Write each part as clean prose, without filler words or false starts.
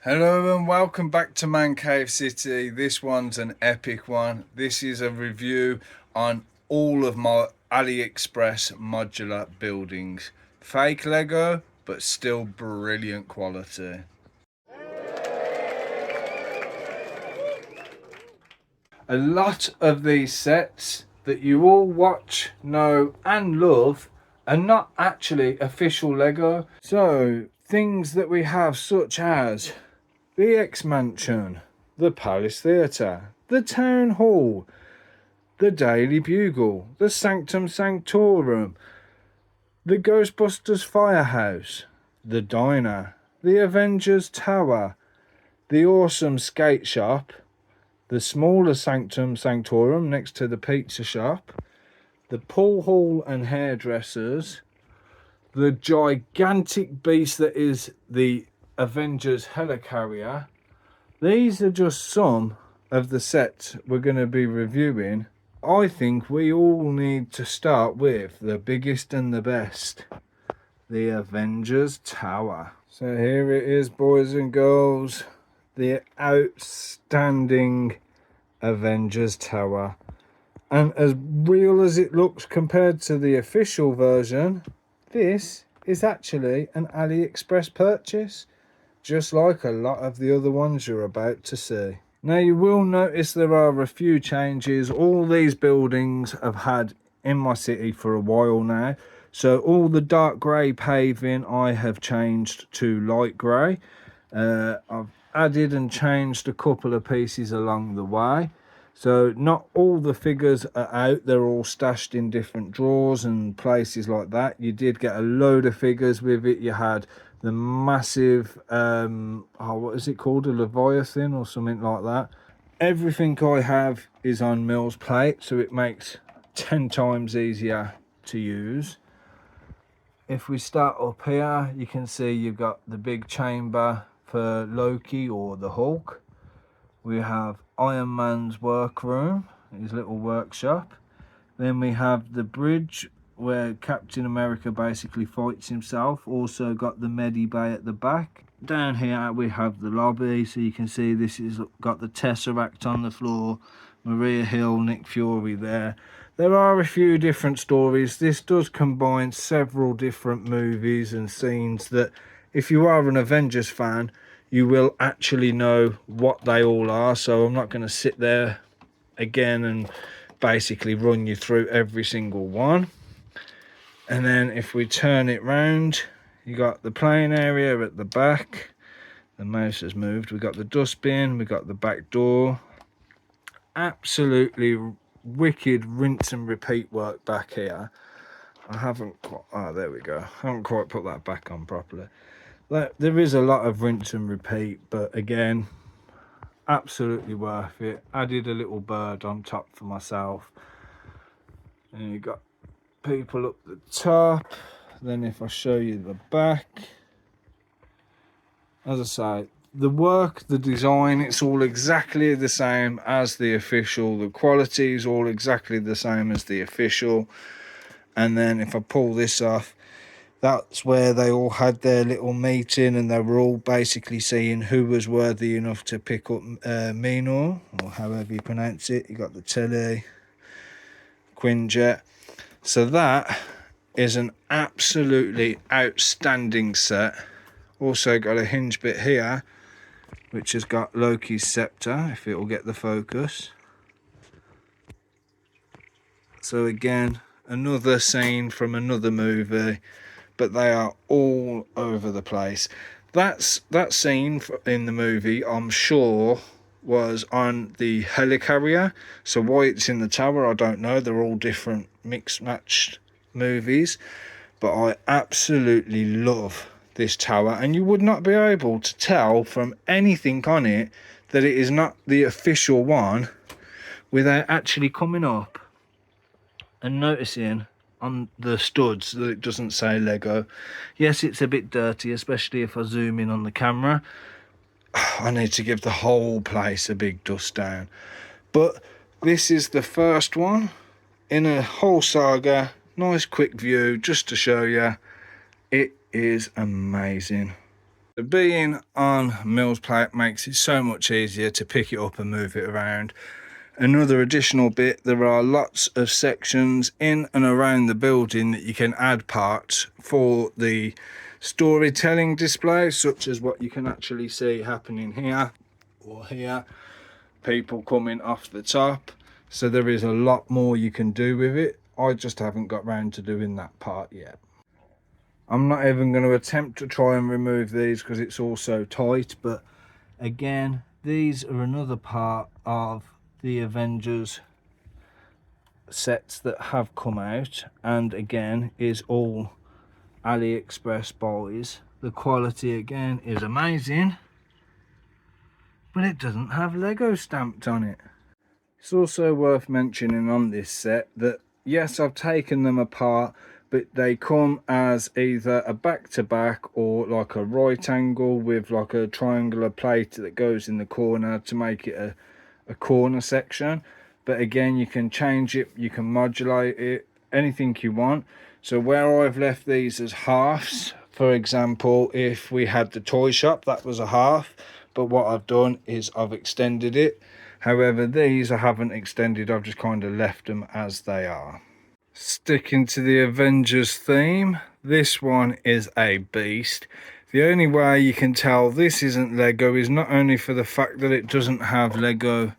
Hello and welcome back to Mancave City. This one's an epic one. This is a review on all of my AliExpress modular buildings. Fake Lego, but still brilliant quality. A lot of these sets that you all watch, know and love are not actually official Lego. So things that we have such as the X-Mansion, the Palace Theatre, the Town Hall, the Daily Bugle, the Sanctum Sanctorum, the Ghostbusters Firehouse, the Diner, the Avengers Tower, the Awesome Skate Shop, the smaller Sanctum Sanctorum next to the pizza shop, the Pool Hall and Hairdressers, the gigantic beast that is the Avengers Helicarrier. These are just some of the sets we're going to be reviewing. I think we all need to start with the biggest and the best, the Avengers Tower. So here it is, boys and girls, the outstanding Avengers Tower. And as real as it looks compared to the official version, this is actually an AliExpress purchase, just like a lot of the other ones you're about to see. Now you will notice there are a few changes. All these buildings I've had in my city for a while now. So all the dark grey paving I have changed to light grey. I've added and changed a couple of pieces along the way. So not all the figures are out, they're all stashed in different drawers and places like that. You did get a load of figures with it. You had the massive, what is it called, a Leviathan or something like that. Everything I have is on Mills plate, so it makes 10 times easier to use. If we start up here, you can see you've got the big chamber for Loki or the Hulk. We have Iron Man's workroom, his little workshop. Then we have the bridge where Captain America basically fights himself. Also got the Medi Bay at the back. Down here we have the lobby, so you can see this has got the Tesseract on the floor, Maria Hill, Nick Fury there. There are a few different stories. This does combine several different movies and scenes that, if you are an Avengers fan, you will actually know what they all are. So I'm not going to sit there again and basically run you through every single one. And then if we turn it round, you got the playing area at the back. The mouse has moved. We got the dustbin, we got the back door. Absolutely wicked rinse and repeat work back here. I haven't quite, there we go. I haven't quite put that back on properly. There is a lot of rinse and repeat, but again, absolutely worth it. Added a little bird on top for myself. And you got people up the top. Then if I show you the back, as I say, the work, the design, it's all exactly the same as the official. The quality is all exactly the same as the official. And then if I pull this off, that's where they all had their little meeting, and they were all basically seeing who was worthy enough to pick up Minor, or however you pronounce it. You got the Tilly, Quinjet. So that is an absolutely outstanding set. Also got a hinge bit here, which has got Loki's scepter, if it will get the focus. So again, another scene from another movie, but they are all over the place. That scene in the movie, I'm sure, was on the Helicarrier. So why it's in the tower, I don't know. They're all different mixed matched movies, but I absolutely love this tower, and you would not be able to tell from anything on it that it is not the official one without actually coming up and noticing on the studs that it doesn't say Lego. Yes, it's a bit dirty, especially if I zoom in on the camera. I need to give the whole place a big dust down, but this is the first one in a whole saga. Nice quick view just to show you. It is amazing. Being on Mills plate makes it so much easier to pick it up and move it around. Another additional bit, there are lots of sections in and around the building that you can add parts for the storytelling display, such as what you can actually see happening here or here, people coming off the top. So there is a lot more you can do with it. I just haven't got round to doing that part yet. I'm not even going to attempt to try and remove these because it's all so tight, but again, these are another part of the Avengers sets that have come out, and again is all AliExpress buys. The quality again is amazing, but it doesn't have Lego stamped on it. It's also worth mentioning on this set that yes, I've taken them apart, but they come as either a back-to-back or like a right angle with like a triangular plate that goes in the corner to make it a corner section. But again, you can change it, you can modulate it, anything you want. So where I've left these as halves, for example, if we had the toy shop, that was a half, but what I've done is I've extended it. However, these I haven't extended, I've just kind of left them as they are. Sticking to the Avengers theme, this one is a beast. The only way you can tell this isn't Lego is not only for the fact that it doesn't have Lego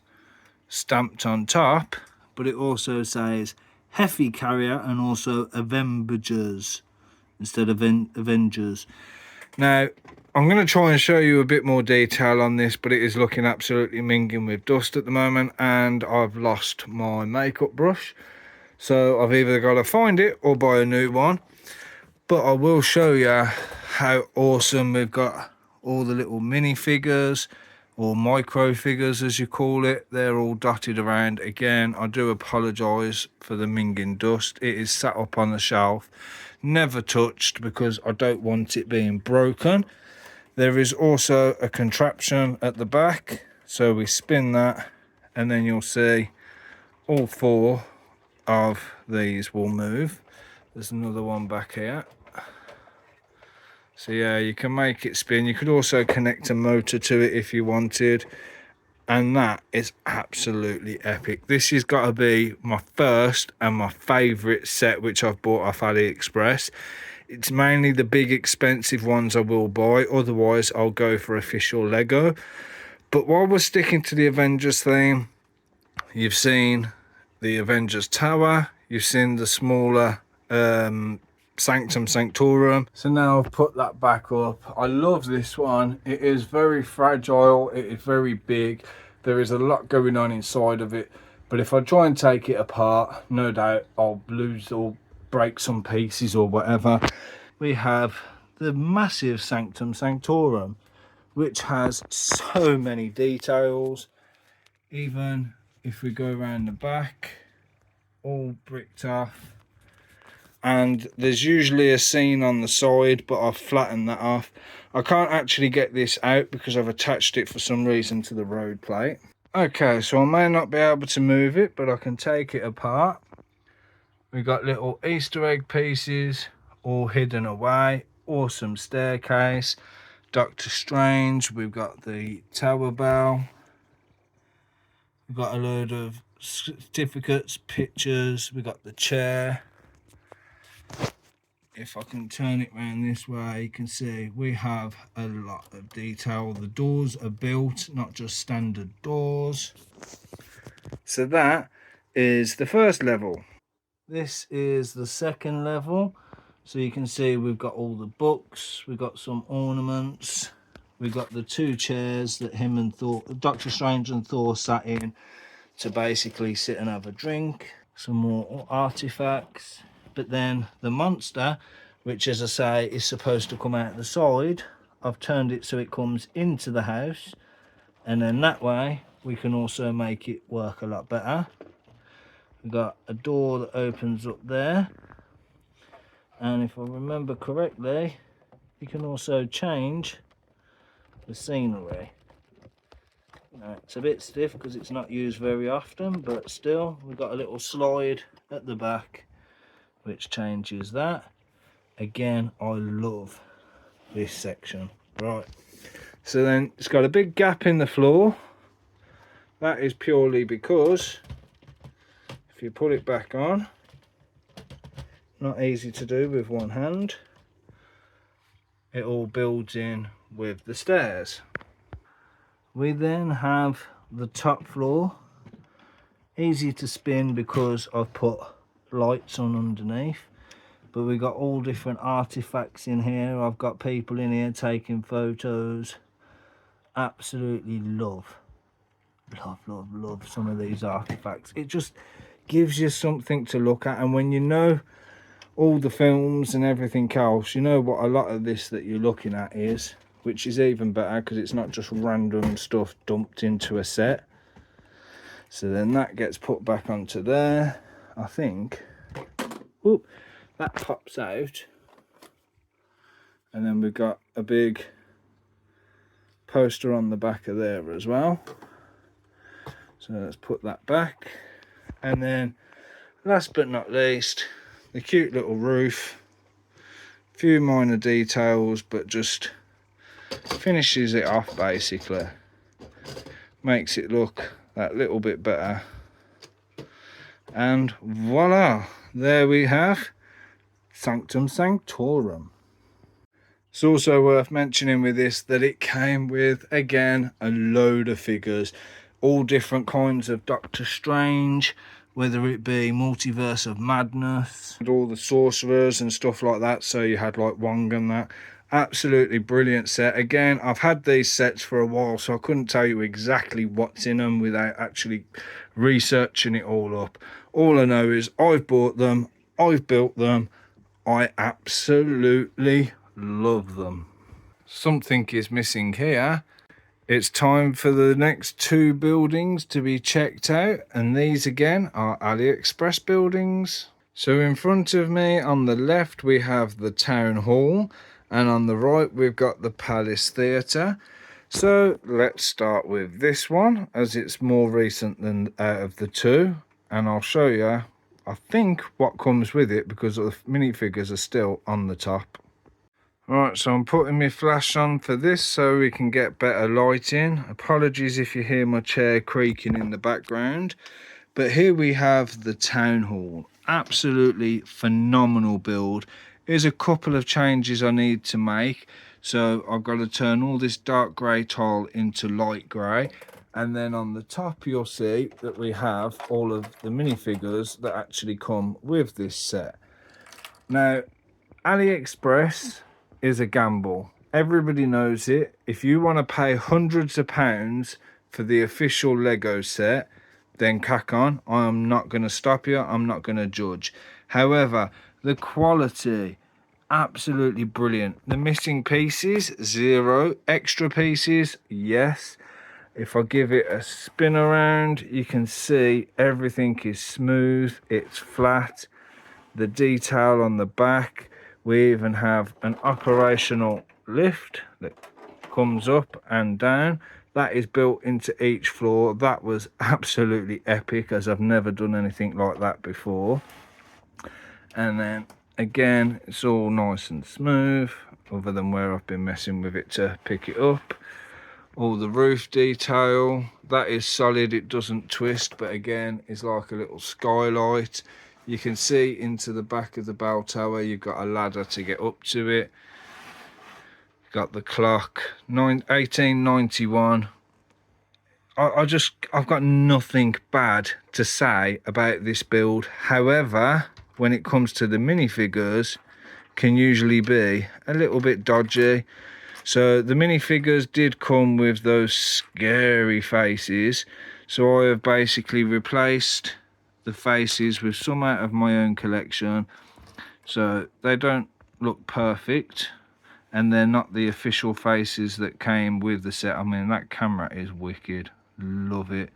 stamped on top, but it also says Helicarrier and also Avengers instead of Avengers. Now, I'm going to try and show you a bit more detail on this, but it is looking absolutely minging with dust at the moment, and I've lost my makeup brush. So I've either got to find it or buy a new one. But I will show you how awesome we've got all the little mini figures, or micro figures as you call it. They're all dotted around. Again, I do apologise for the minging dust. It is sat up on the shelf, never touched because I don't want it being broken. There is also a contraption at the back, so we spin that and then you'll see all four of these will move. There's another one back here. So yeah, you can make it spin. You could also connect a motor to it if you wanted, and that is absolutely epic. This has got to be my first and my favourite set which I've bought off AliExpress. It's mainly the big expensive ones I will buy, otherwise I'll go for official Lego. But while we're sticking to the Avengers theme, you've seen the Avengers Tower, you've seen the smaller Sanctum, sanctorum. So now I've put that back up. I love this one. It is very fragile, it is very big, there is a lot going on inside of it, but if I try and take it apart, no doubt I'll lose or break some pieces or whatever. We have the massive Sanctum Sanctorum, which has so many details. Even if we go around the back, all bricked off, and there's usually a scene on the side, but I've flattened that off. I can't actually get this out because I've attached it for some reason to the road plate. Okay, so I may not be able to move it, but I can take it apart. We've got little Easter egg pieces all hidden away. Awesome staircase. Doctor Strange. We've got the Tower Bell. We've got a load of certificates, pictures. We've got the chair. If I can turn it around this way, you can see we have a lot of detail. The doors are built, not just standard doors. So that is the first level. This is the second level. So you can see we've got all the books, we've got some ornaments, we've got the two chairs that him and Thor, Doctor Strange and Thor sat in to basically sit and have a drink. Some more artifacts. But then the monster, which as I say is supposed to come out the side, I've turned it so it comes into the house, and then that way we can also make it work a lot better. We've got a door that opens up there, and if I remember correctly, you can also change the scenery. It's a bit stiff because it's not used very often, but still we've got a little slide at the back which changes that. Again, I love this section. Right, so then it's got a big gap in the floor. That is purely because if you put it back on, not easy to do with one hand, it all builds in with the stairs. We then have the top floor, easy to spin because I've put lights on underneath, but we've got all different artifacts in here. I've got people in here taking photos. Absolutely love some of these artifacts. It just gives you something to look at, and when you know all the films and everything else, you know what a lot of this that you're looking at is, which is even better because it's not just random stuff dumped into a set. So then that gets put back onto there. I think, whoop, that pops out, and then we've got a big poster on the back of there as well. So let's put that back, and then last but not least, the cute little roof. A few minor details, but just finishes it off basically. Makes it look that little bit better. And voila, there we have Sanctum Sanctorum. It's also worth mentioning with this that it came with, again, a load of figures. All different kinds of Doctor Strange, whether it be Multiverse of Madness, and all the sorcerers and stuff like that. So you had like Wong and that. Absolutely brilliant set. Again, I've had these sets for a while, so I couldn't tell you exactly what's in them without actually researching it all up. All I know is I've bought them, I've built them, I absolutely love them. Something is missing here. It's time for the next two buildings to be checked out, and these again are AliExpress buildings. So in front of me on the left we have the town hall, and on the right we've got the Palace Theatre. So let's start with this one, as it's more recent than out of the two, and I'll show you, I think, what comes with it, because the minifigures are still on the top. Right, so I'm putting my flash on for this so we can get better lighting. Apologies if you hear my chair creaking in the background. But here we have the town hall. Absolutely phenomenal build. Here's a couple of changes I need to make. So I've got to turn all this dark grey tile into light grey. And then on the top you'll see that we have all of the minifigures that actually come with this set. Now, AliExpress is a gamble. Everybody knows it. If you want to pay hundreds of pounds for the official Lego set, then crack on. I'm not going to stop you. I'm not going to judge. However, the quality, absolutely brilliant. The missing pieces, 0. Extra pieces, yes. If I give it a spin around, you can see everything is smooth. It's flat. The detail on the back. We even have an operational lift that comes up and down. That is built into each floor. That was absolutely epic, as I've never done anything like that before. And then again, it's all nice and smooth, other than where I've been messing with it to pick it up. All the roof detail, that is solid, it doesn't twist, but again, it's like a little skylight. You can see into the back of the bell tower. You've got a ladder to get up to it. Got the clock, 1891. I've got nothing bad to say about this build. However, when it comes to the minifigures, can usually be a little bit dodgy. So the minifigures did come with those scary faces. So I have basically replaced the faces with some out of my own collection, so they don't look perfect, and they're not the official faces that came with the set. I mean, that camera is wicked, love it.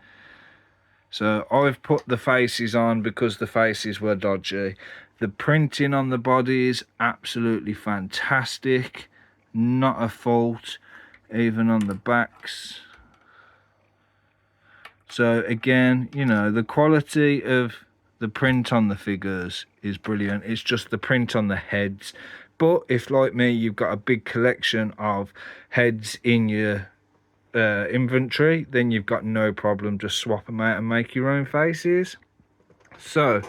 So I've put the faces on because the faces were dodgy. The printing on the body is absolutely fantastic, not a fault, even on the backs. So again, you know, the quality of the print on the figures is brilliant. It's just the print on the heads But if, like me, you've got a big collection of heads in your inventory, then you've got no problem, just swap them out and make your own faces. So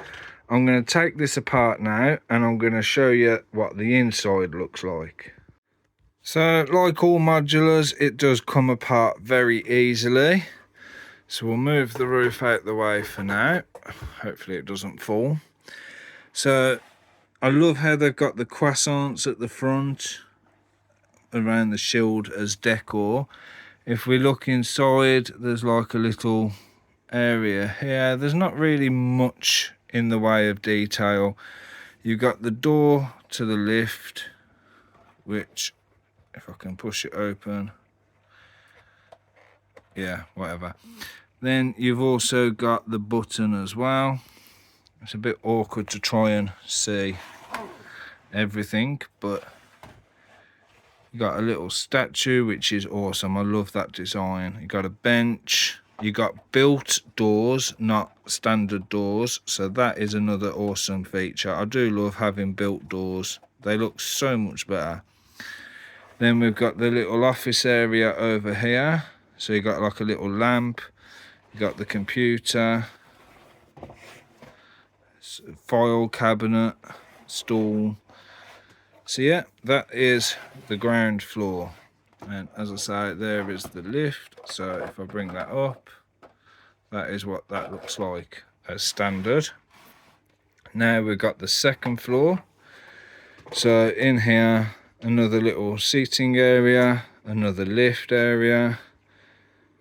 I'm going to take this apart now, and I'm going to show you what the inside looks like. So like all modulars, it does come apart very easily. So we'll move the roof out the way for now. Hopefully it doesn't fall. So I love how they've got the croissants at the front around the shield as decor. If we look inside, there's like a little area here. There's not really much in the way of detail. You've got the door to the lift, which, if I can push it open, yeah, whatever. Then you've also got the button as well. It's a bit awkward to try and see everything, but you got a little statue, which is awesome. I love that design. You got a bench. You got built doors, not standard doors, so that is another awesome feature. I do love having built doors. They look so much better. Then we've got the little office area over here. So you got like a little lamp. You got the computer, file cabinet, stool. So yeah, that is the ground floor. And as I say, there is the lift. So if I bring that up, that is what that looks like as standard. Now we've got the second floor. So in here, another little seating area, another lift area.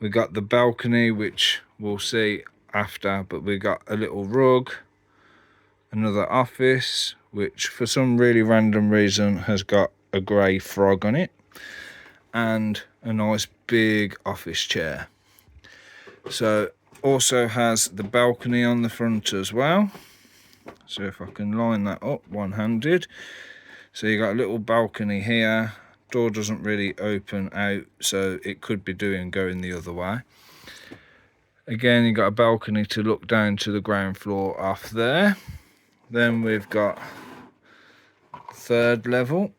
We got the balcony, which we'll see after, but we got a little rug, another office, which for some really random reason has got a grey frog on it, and a nice big office chair. So also has the balcony on the front as well. So if I can line that up one-handed. So you got a little balcony here. Door doesn't really open out, so it could be going the other way. Again, you got a balcony to look down to the ground floor off there. Then we've got third level,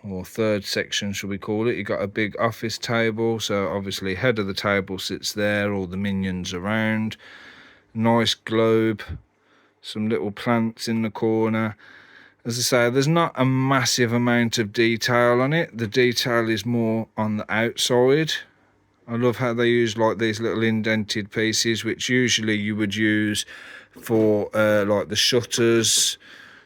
or third section should we call it. You got a big office table, so obviously head of the table sits there, all the minions around. Nice globe, some little plants in the corner. As I say, there's not a massive amount of detail on it. The detail is more on the outside. I love how they use like these little indented pieces, which usually you would use for like the shutters.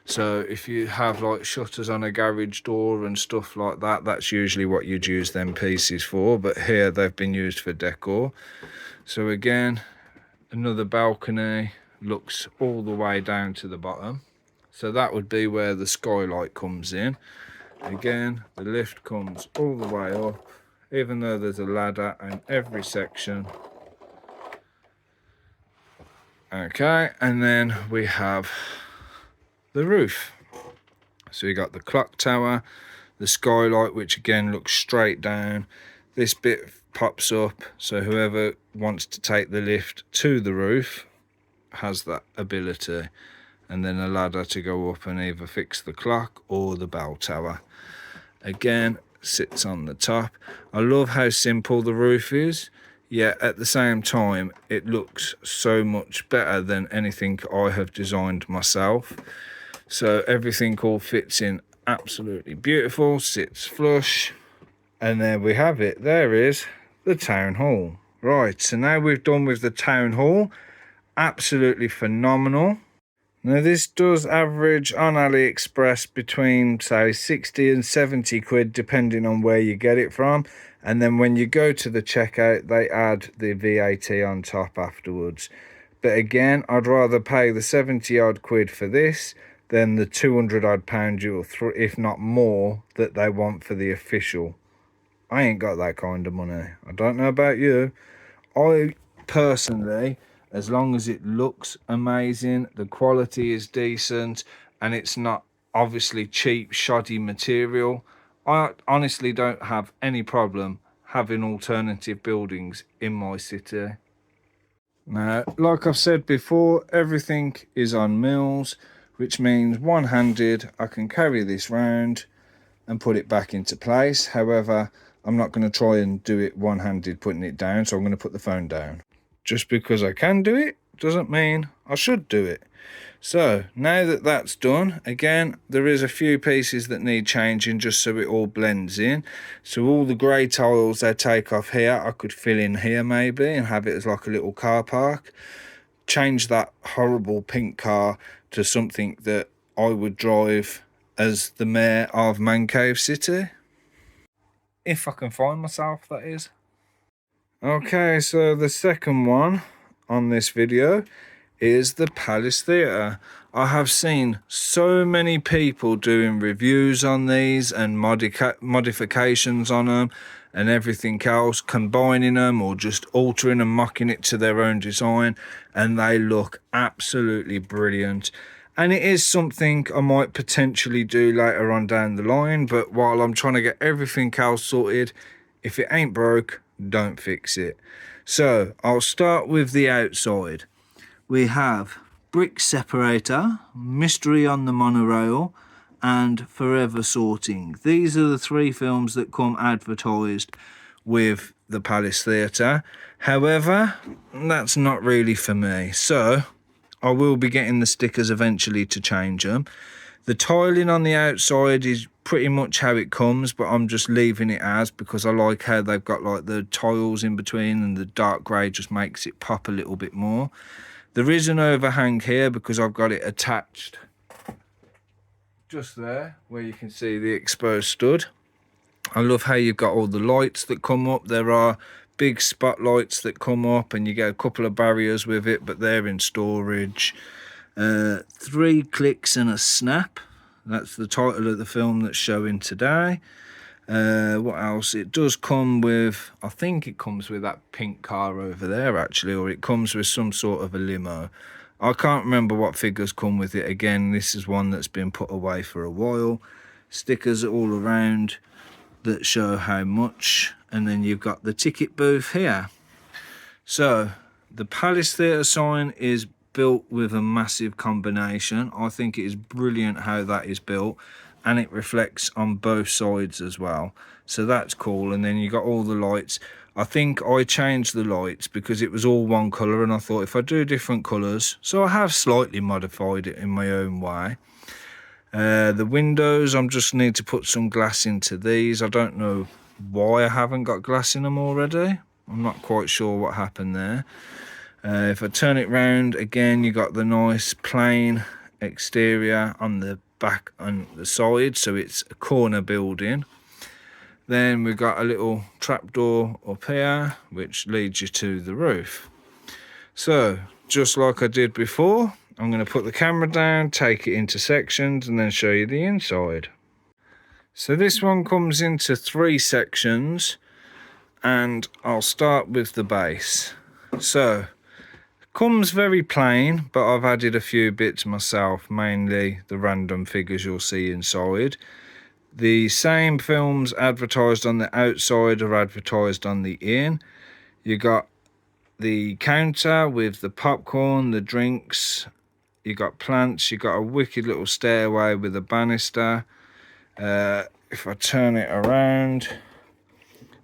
So if you have like shutters on a garage door and stuff like that, that's usually what you'd use them pieces for. But here they've been used for decor. So again, another balcony, looks all the way down to the bottom. So that would be where the skylight comes in. Again, the lift comes all the way up, even though there's a ladder in every section. Okay, and then we have the roof. So you got the clock tower, the skylight, which again looks straight down. This bit pops up, so whoever wants to take the lift to the roof has that ability. And then a ladder to go up and either fix the clock or the bell tower. Again, sits on the top. I love how simple the roof is, yet at the same time it looks so much better than anything I have designed myself. So everything all fits in absolutely beautiful, sits flush, and there we have it. There is the town hall. Right, so now we've done with the town hall. Absolutely phenomenal. Now this does average on AliExpress between say 60 and 70 quid depending on where you get it from, and then when you go to the checkout they add the VAT on top afterwards. But again, I'd rather pay the 70 odd quid for this than the 200 odd pound if not more that they want for the official. I ain't got that kind of money. I don't know about you. I personally, as long as it looks amazing, the quality is decent, and it's not obviously cheap, shoddy material, I honestly don't have any problem having alternative buildings in my city. Now, like I've said before, everything is on mills, which means one-handed I can carry this round and put it back into place. However, I'm not going to try and do it one-handed putting it down, so I'm going to put the phone down. Just because I can do it doesn't mean I should do it. So now that that's done, again, there is a few pieces that need changing just so it all blends in. So all the grey tiles they take off here, I could fill in here maybe and have it as like a little car park. Change that horrible pink car to something that I would drive as the mayor of Mancave City. If I can find myself, that is. Okay, so the second one on this video is the Palace Theatre. I have seen so many people doing reviews on these and modifications on them and everything else, combining them or just altering and mocking it to their own design, and they look absolutely brilliant. And it is something I might potentially do later on down the line, but while I'm trying to get everything else sorted, if it ain't broke, don't fix it. So I'll start with the outside. We have brick separator, mystery on the monorail, and forever sorting. These are the three films that come advertised with the Palace Theatre. However, that's not really for me, so I will be getting the stickers eventually to change them. The tiling on the outside is pretty much how it comes, but I'm just leaving it as, because I like how they've got like the tiles in between, and the dark grey just makes it pop a little bit more. There is an overhang here because I've got it attached just there where you can see the exposed stud. I love how you've got all the lights that come up. There are big spotlights that come up and you get a couple of barriers with it, but they're in storage. 3 clicks and a snap. That's the title of the film that's showing today. What else? It does come with, I think it comes with that pink car over there actually, or it comes with some sort of a limo. I can't remember what figures come with it. Again, this is one that's been put away for a while. Stickers all around that show how much, and then you've got the ticket booth here. So the Palace Theatre sign is built with a massive combination. I think it is brilliant how that is built, and it reflects on both sides as well, so that's cool. And then you got all the lights. I think I changed the lights because it was all one colour, and I thought if I do different colours, so I have slightly modified it in my own way. The windows, I just need to put some glass into these. I don't know why I haven't got glass in them already. I'm not quite sure what happened there. If I turn it round again, you got the nice plain exterior on the back and the side, so it's a corner building. Then we've got a little trapdoor up here which leads you to the roof. So just like I did before, I'm going to put the camera down, take it into sections, and then show you the inside. So this one comes into 3 sections, and I'll start with the base. So comes very plain, but I've added a few bits myself, mainly the random figures you'll see inside. The same films advertised on the outside are advertised on the in. You got the counter with the popcorn, the drinks, you got plants, you got a wicked little stairway with a banister. If I turn it around,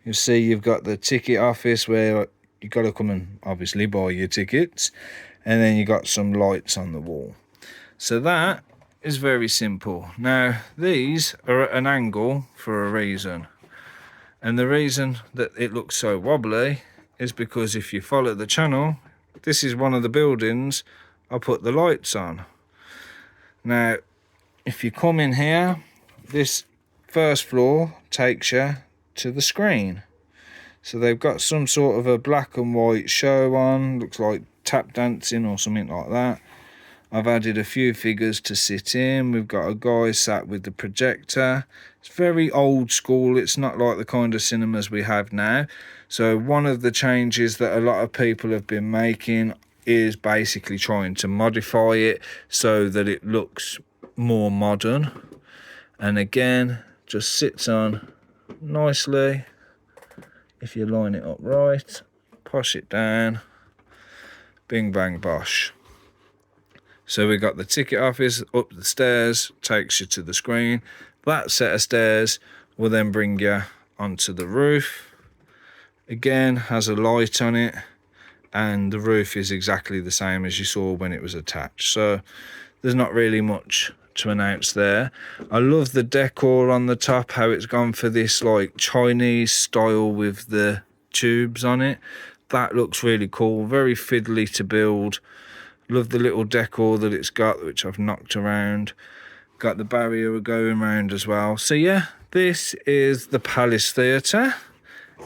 you'll see you've got the ticket office where you got to come and obviously buy your tickets, and then you got some lights on the wall. So that is very simple. Now these are at an angle for a reason, and the reason that it looks so wobbly is because if you follow the channel, this is one of the buildings I put the lights on. Now if you come in here, this first floor takes you to the screen. So they've got some sort of a black and white show on, looks like tap dancing or something like that. I've added a few figures to sit in. We've got a guy sat with the projector. It's very old school. It's not like the kind of cinemas we have now. So one of the changes that a lot of people have been making is basically trying to modify it so that it looks more modern. And again, just sits on nicely. If you line it up right, push it down, bing bang bosh. So we got the ticket office, up the stairs, takes you to the screen. That set of stairs will then bring you onto the roof. Again, has a light on it, and the roof is exactly the same as you saw when it was attached. So there's not really much to announce there. I love the decor on the top, how it's gone for this like Chinese style with the tubes on it. That looks really cool, very fiddly to build. Love the little decor that it's got, which I've knocked around. Got the barrier going around as well. So yeah, this is the Palace Theatre.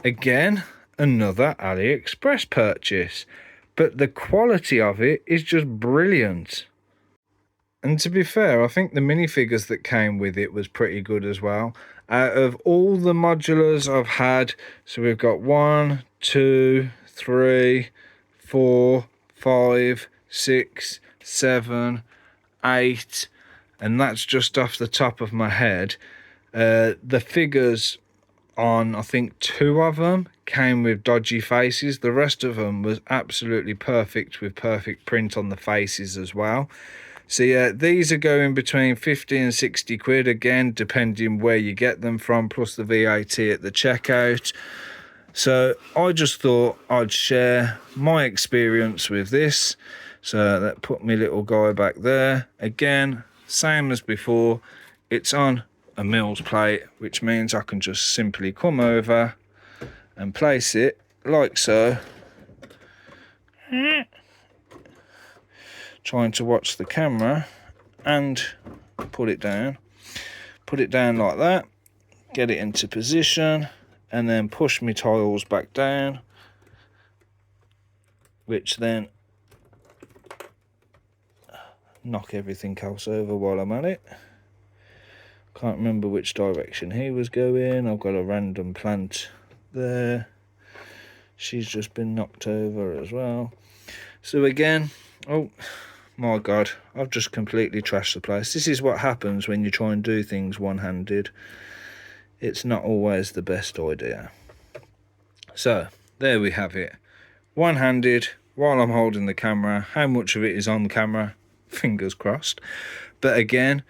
Again, another AliExpress purchase, but the quality of it is just brilliant. And to be fair, I think the minifigures that came with it was pretty good as well. Out of all the modulars I've had, so we've got 1, 2, 3, 4, 5, 6, 7, 8, and that's just off the top of my head. The figures on, I think 2 of them came with dodgy faces. The rest of them was absolutely perfect with perfect print on the faces as well. So yeah, these are going between 50 and 60 quid, again, depending where you get them from, plus the VAT at the checkout. So I just thought I'd share my experience with this. So that put my little guy back there. Again, same as before, it's on a Mills plate, which means I can just simply come over and place it like so. Trying to watch the camera and put it down like that, get it into position, and then push my tiles back down, which then knock everything else over while I'm at it. Can't remember which direction he was going. I've got a random plant there, she's just been knocked over as well. So again, oh my god, I've just completely trashed the place. This is what happens when you try and do things one-handed. It's not always the best idea. So there we have it, one-handed while I'm holding the camera. How much of it is on camera, fingers crossed. But again,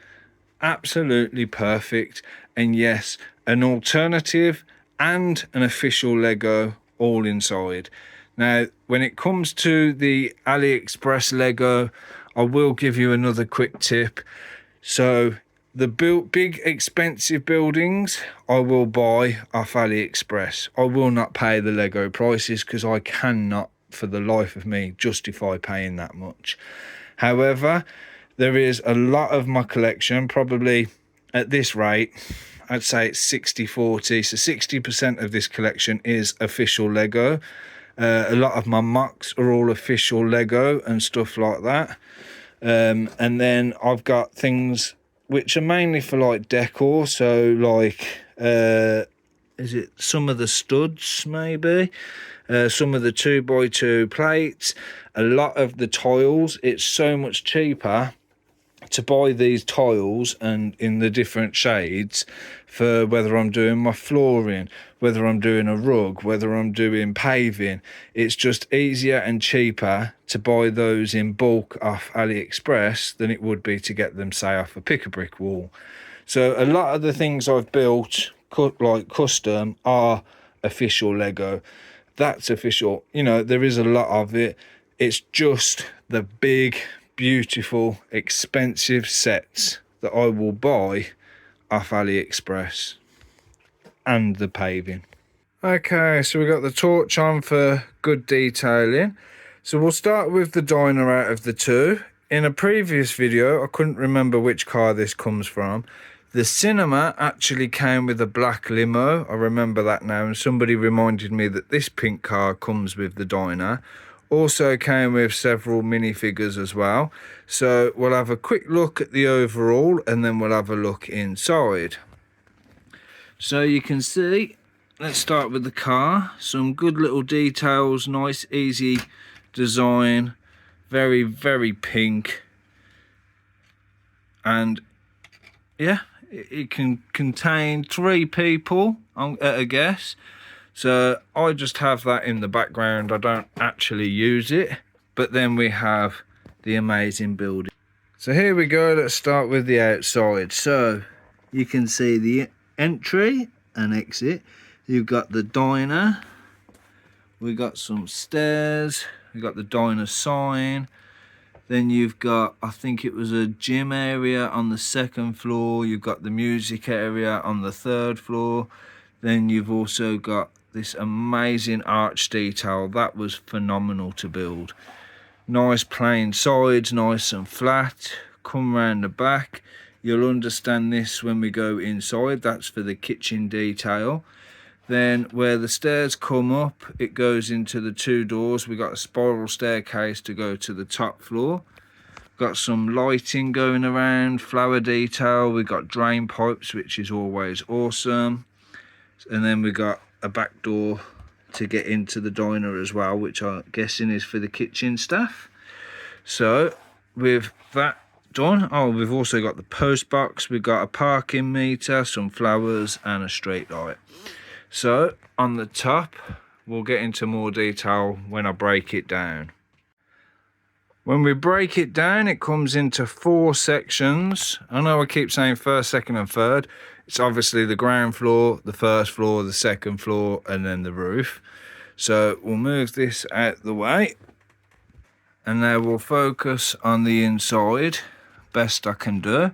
absolutely perfect. And yes, an alternative and an official Lego all inside. Now, when it comes to the AliExpress Lego, I will give you another quick tip. So the big expensive buildings I will buy off AliExpress. I will not pay the Lego prices because I cannot for the life of me justify paying that much. However, there is a lot of my collection, probably at this rate, I'd say it's 60-40. So 60% of this collection is official Lego. A lot of my mocks are all official Lego and stuff like that. And then I've got things which are mainly for like decor. So like, is it some of the studs maybe? Some of the 2x2 plates. A lot of the tiles. It's so much cheaper to buy these tiles and in the different shades for whether I'm doing my flooring, whether I'm doing a rug, whether I'm doing paving. It's just easier and cheaper to buy those in bulk off AliExpress than it would be to get them, say, off a pick-a-brick wall. So a lot of the things I've built, like custom, are official Lego. That's official. You know, there is a lot of it. It's just the big, beautiful, expensive sets that I will buy off AliExpress, and the paving. Okay, so we got the torch on for good detailing. So we'll start with the diner out of the two. In a previous video, I couldn't remember which car this comes from. The cinema actually came with a black limo. I remember that now, and somebody reminded me that this pink car comes with the diner. Also came with several minifigures as well. So we'll have a quick look at the overall and then we'll have a look inside. So you can see, let's start with the car. Some good little details, nice easy design, very, very pink. And yeah, it can contain 3 people at a guess. So I just have that in the background. I don't actually use it. But then we have the amazing building. So here we go. Let's start with the outside. So you can see the entry and exit. You've got the diner. We got some stairs. We got the diner sign. Then you've got, I think it was a gym area on the second floor. You've got the music area on the third floor. Then you've also got this amazing arch detail. That was phenomenal to build. Nice plain sides, nice and flat. Come round the back. You'll understand this when we go inside. That's for the kitchen detail. Then where the stairs come up, it goes into the two doors. We got a spiral staircase to go to the top floor. Got some lighting going around, flower detail. We got drain pipes, which is always awesome. And then we got a back door to get into the diner as well, which I'm guessing is for the kitchen staff. So with that done, oh, we've also got the post box. We've got a parking meter, some flowers and a street light. So on the top, we'll get into more detail when I break it down. When we break it down, it comes into 4 sections. I know I keep saying first, second and third. It's obviously the ground floor, the first floor, the second floor, and then the roof. So we'll move this out the way. And now we'll focus on the inside, best I can do.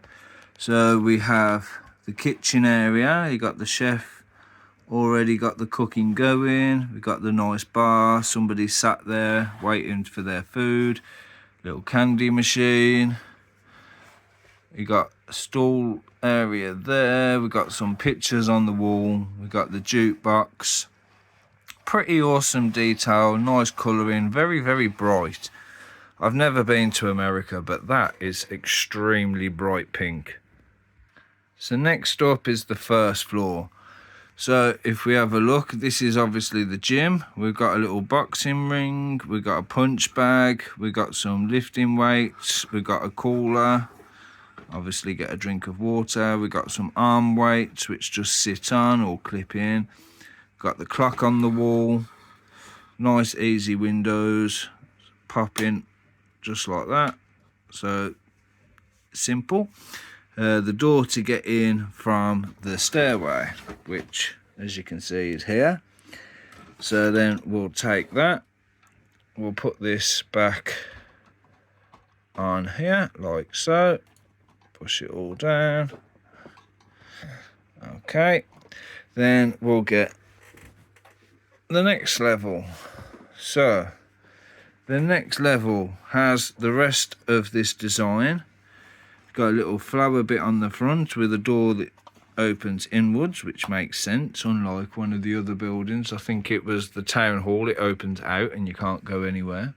So we have the kitchen area. You got the chef already got the cooking going. We got the nice bar. Somebody sat there waiting for their food. Little candy machine. You got a stall area there. We got some pictures on the wall. We got the jukebox. Pretty awesome detail. Nice colouring. Very, very bright. I've never been to America, but that is extremely bright pink. So next up is the first floor. So if we have a look, this is obviously the gym. We've got a little boxing ring, we've got a punch bag, we've got some lifting weights, we've got a cooler, obviously get a drink of water, we've got some arm weights which just sit on or clip in, got the clock on the wall, nice easy windows, pop in just like that, so simple. The door to get in from the stairway, which as you can see is here. So then we'll take that, we'll put this back on here like so, push it all down. Okay, then we'll get the next level. So the next level has the rest of this design. Got a little flower bit on the front with a door that opens inwards, which makes sense, unlike one of the other buildings. I think it was the town hall, it opens out and you can't go anywhere.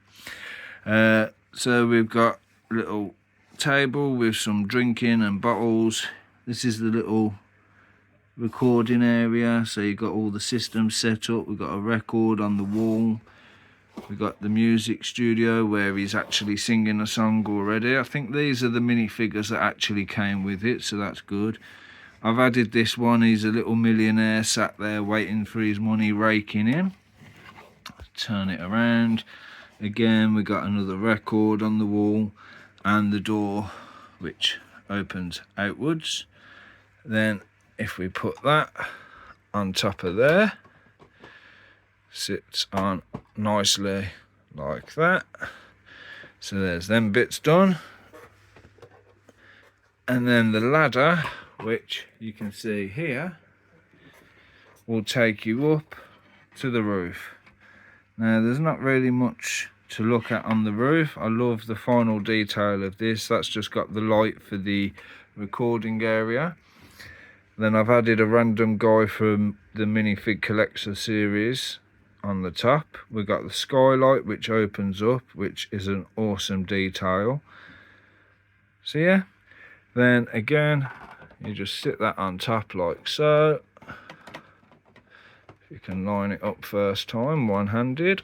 So we've got a little table with some drinking and bottles. This is the little recording area, so you've got all the systems set up. We've got a record on the wall. We've got the music studio where he's actually singing a song already. I think these are the minifigures that actually came with it, so that's good. I've added this one. He's a little millionaire sat there waiting for his money raking in. Turn it around. Again, we got another record on the wall and the door which opens outwards. Then if we put that on top of there, sits on nicely like that. So there's them bits done. And then the ladder, which you can see here, will take you up to the roof. Now there's not really much to look at on the roof. I love the final detail of this. That's just got the light for the recording area. Then I've added a random guy from the Minifig Collector series on the top. We've got the skylight which opens up, which is an awesome detail. So yeah, then again you just sit that on top like so. If you can line it up first time one-handed,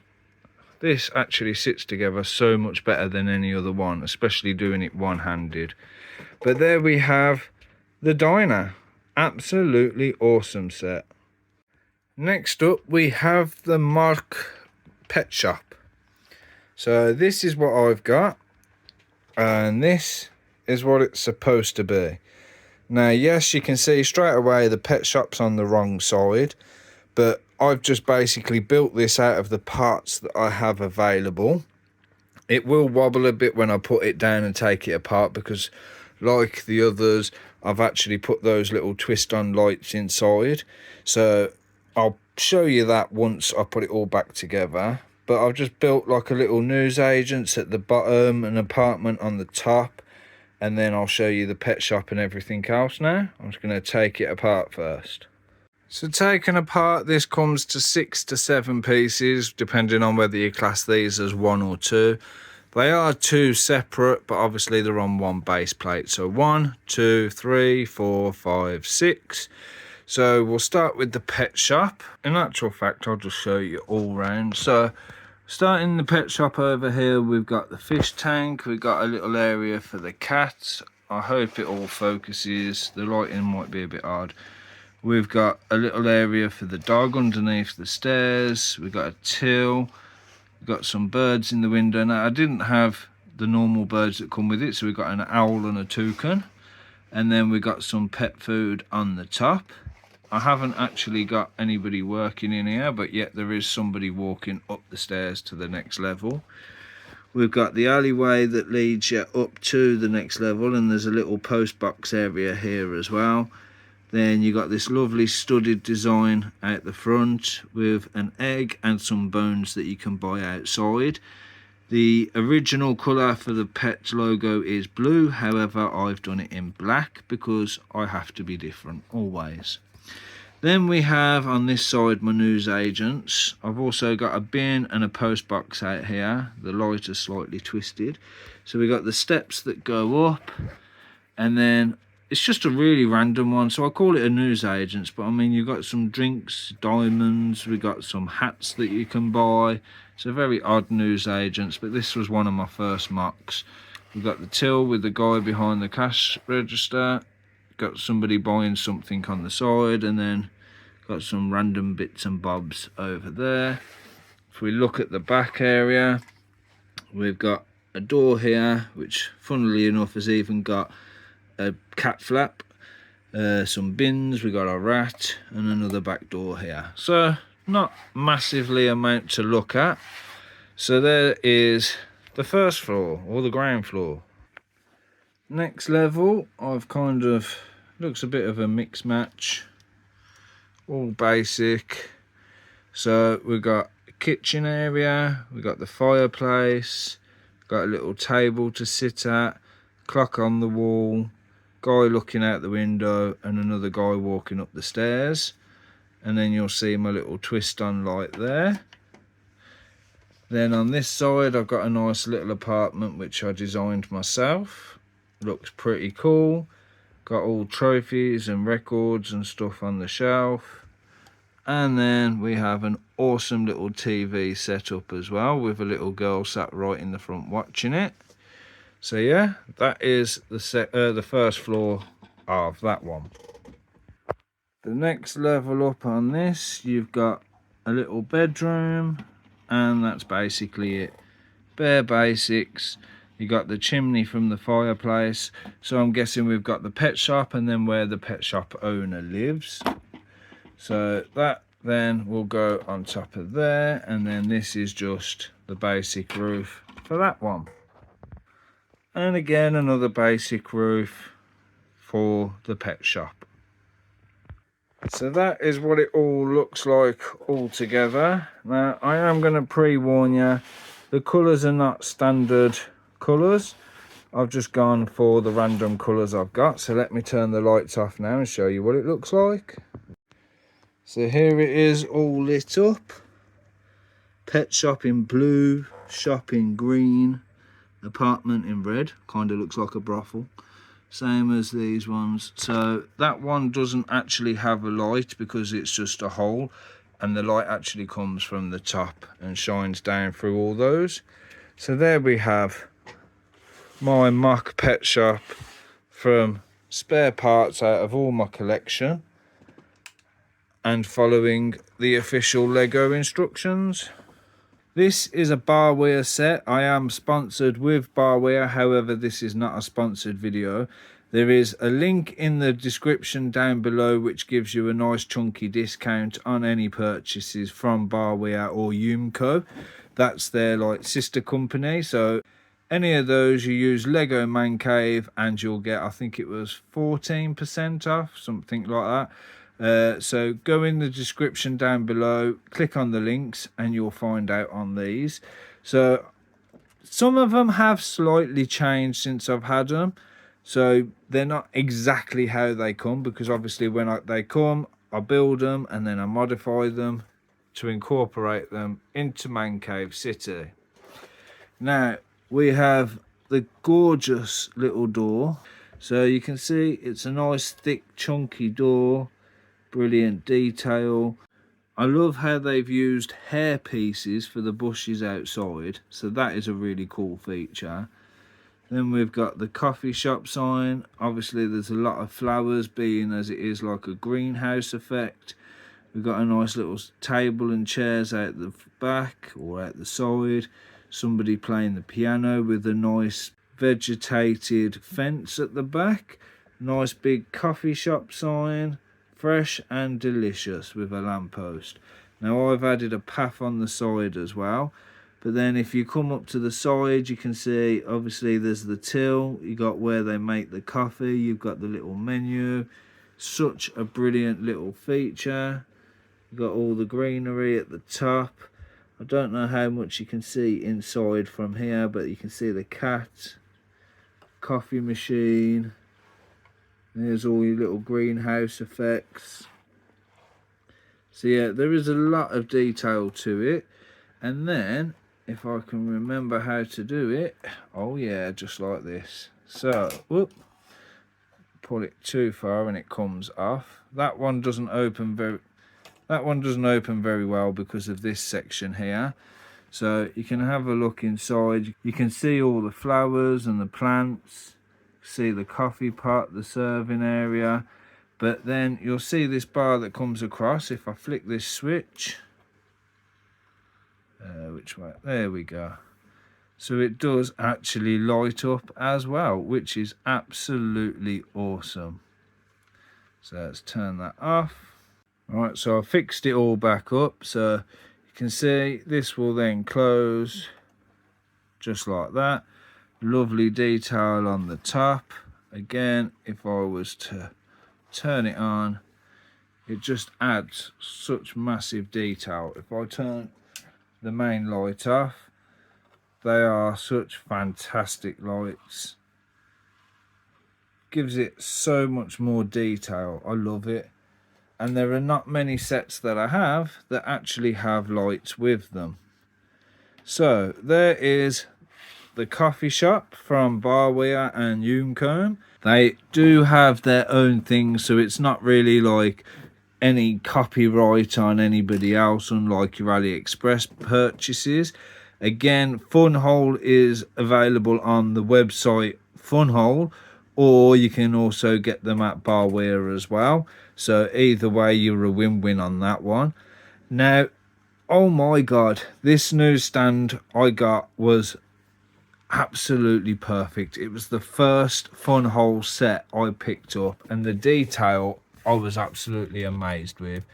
this actually sits together so much better than any other one, especially doing it one-handed. But there we have the diner. Absolutely awesome set. Next up we have the Mark pet shop. So this is what I've got, and this is what it's supposed to be. Now, yes, you can see straight away the pet shop's on the wrong side, but I've just basically built this out of the parts that I have available. It will wobble a bit when I put it down and take it apart because, like the others, I've actually put those little twist-on lights inside. So I'll show you that once I put it all back together. But I've just built like a little newsagents at the bottom, an apartment on the top, and then I'll show you the pet shop and everything else now. I'm just going to take it apart first. So taken apart, this comes to 6 to 7 pieces, depending on whether you class these as 1 or 2. They are 2 separate, but obviously they're on one base plate. So 1, 2, 3, 4, 5, 6. So we'll start with the pet shop. In actual fact, I'll just show you all round. So starting the pet shop over here, we've got the fish tank. We've got a little area for the cats. I hope it all focuses. The lighting might be a bit hard. We've got a little area for the dog underneath the stairs. We've got a till. We've got some birds in the window. Now, I didn't have the normal birds that come with it, so we've got an owl and a toucan. And then we've got some pet food on the top. I haven't actually got anybody working in here, but yet there is somebody walking up the stairs to the next level. We've got the alleyway that leads you up to the next level, and there's a little post box area here as well. Then you got this lovely studded design out the front with an egg and some bones that you can buy outside. The original colour for the pet logo is blue, however I've done it in black because I have to be different always. Then we have on this side my news agents. I've also got a bin and a post box out here. The light is slightly twisted. So we got the steps that go up, and then it's just a really random one, so I call it a news agents, but I mean you've got some drinks, diamonds, we got some hats that you can buy. It's a very odd news agents, but this was one of my first mocks. We've got the till with the guy behind the cash register, got somebody buying something on the side, and then got some random bits and bobs over there. If we look at the back area, we've got a door here, which funnily enough has even got a cat flap, some bins, we got a rat, and another back door here. So not massively amount to look at. So there is the first floor, or the ground floor. Next level, I've kind of, looks a bit of a mix match, all basic. So we've got a kitchen area, we've got the fireplace, got a little table to sit at, clock on the wall, guy looking out the window, and another guy walking up the stairs. And then you'll see my little twist on light there. Then on this side I've got a nice little apartment which I designed myself. Looks pretty cool. Got all trophies and records and stuff on the shelf. And then we have an awesome little TV set up as well, with a little girl sat right in the front watching it. So yeah, that is the first floor of that one. The next level up on this, you've got a little bedroom, and that's basically it. Bare basics. You got the chimney from the fireplace. So I'm guessing we've got the pet shop and then where the pet shop owner lives. So that then will go on top of there, and then this is just the basic roof for that one. And again, another basic roof for the pet shop. So that is what it all looks like all together. Now, I am going to pre-warn you, the colours are not standard colours. I've just gone for the random colours I've got. So let me turn the lights off now and show you what it looks like. So here it is all lit up. Pet shop in blue, shop in green, apartment in red, kind of looks like a brothel, same as these ones. So that one doesn't actually have a light because it's just a hole, and the light actually comes from the top and shines down through all those. So there we have my mock pet shop from spare parts out of all my collection and following the official Lego instructions. This is a barware set. I am sponsored with barware, however this is not a sponsored video. There is a link in the description down below which gives you a nice chunky discount on any purchases from Barwear or Umco. That's their like sister company. So any of those, you use LegoManCave and you'll get, I think it was 14% off, something like that. So go in the description down below, click on the links and you'll find out on these. So some of them have slightly changed since I've had them. So they're not exactly how they come, because obviously when they come, I build them and then I modify them to incorporate them into Mancave City. Now we have the gorgeous little door. So you can see it's a nice thick chunky door, brilliant detail. I love how they've used hair pieces for the bushes outside, so that is a really cool feature. Then we've got the coffee shop sign. Obviously there's a lot of flowers, being as it is like a greenhouse effect. We've got a nice little table and chairs out the back or out the side. Somebody playing the piano with a nice vegetated fence at the back. Nice big coffee shop sign. Fresh and delicious with a lamppost. Now I've added a path on the side as well. But then if you come up to the side, you can see obviously there's the till. You got where they make the coffee. You've got the little menu. Such a brilliant little feature. You've got all the greenery at the top. I don't know how much you can see inside from here, but you can see the cat, coffee machine. There's all your little greenhouse effects. So yeah, there is a lot of detail to it. And then if I can remember how to do it, oh yeah, just like this. So whoop, pull it too far and it comes off. That one doesn't open very well because of this section here. So you can have a look inside. You can see all the flowers and the plants, see the coffee pot, the serving area. But then you'll see this bar that comes across. If I flick this switch, which way? There we go. So it does actually light up as well, which is absolutely awesome. So let's turn that off. Alright, so I fixed it all back up. So you can see this will then close just like that. Lovely detail on the top. Again, if I was to turn it on, it just adds such massive detail. If I turn the main light off, they are such fantastic lights. Gives it so much more detail. I love it. And there are not many sets that I have that actually have lights with them. So there is the coffee shop from Barwear and Umco. They do have their own things, so it's not really like any copyright on anybody else, unlike your AliExpress purchases. Again, Funhole is available on the website Funhole, or you can also get them at Barwear as well. So either way, you're a win-win on that one. Now, oh my god, this newsstand I got was absolutely perfect. It was the first Funhole set I picked up, and the detail I was absolutely amazed with.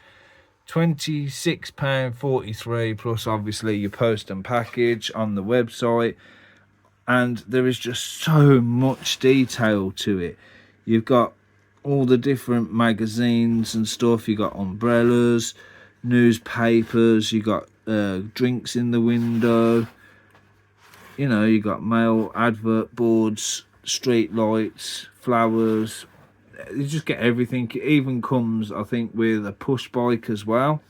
£26.43 plus obviously your post and package on the website, and there is just so much detail to it. You've got all the different magazines and stuff. You got umbrellas, newspapers, you got drinks in the window, you know, you got mail advert boards, street lights, flowers. You just get everything. It even comes, I think, with a push bike as well.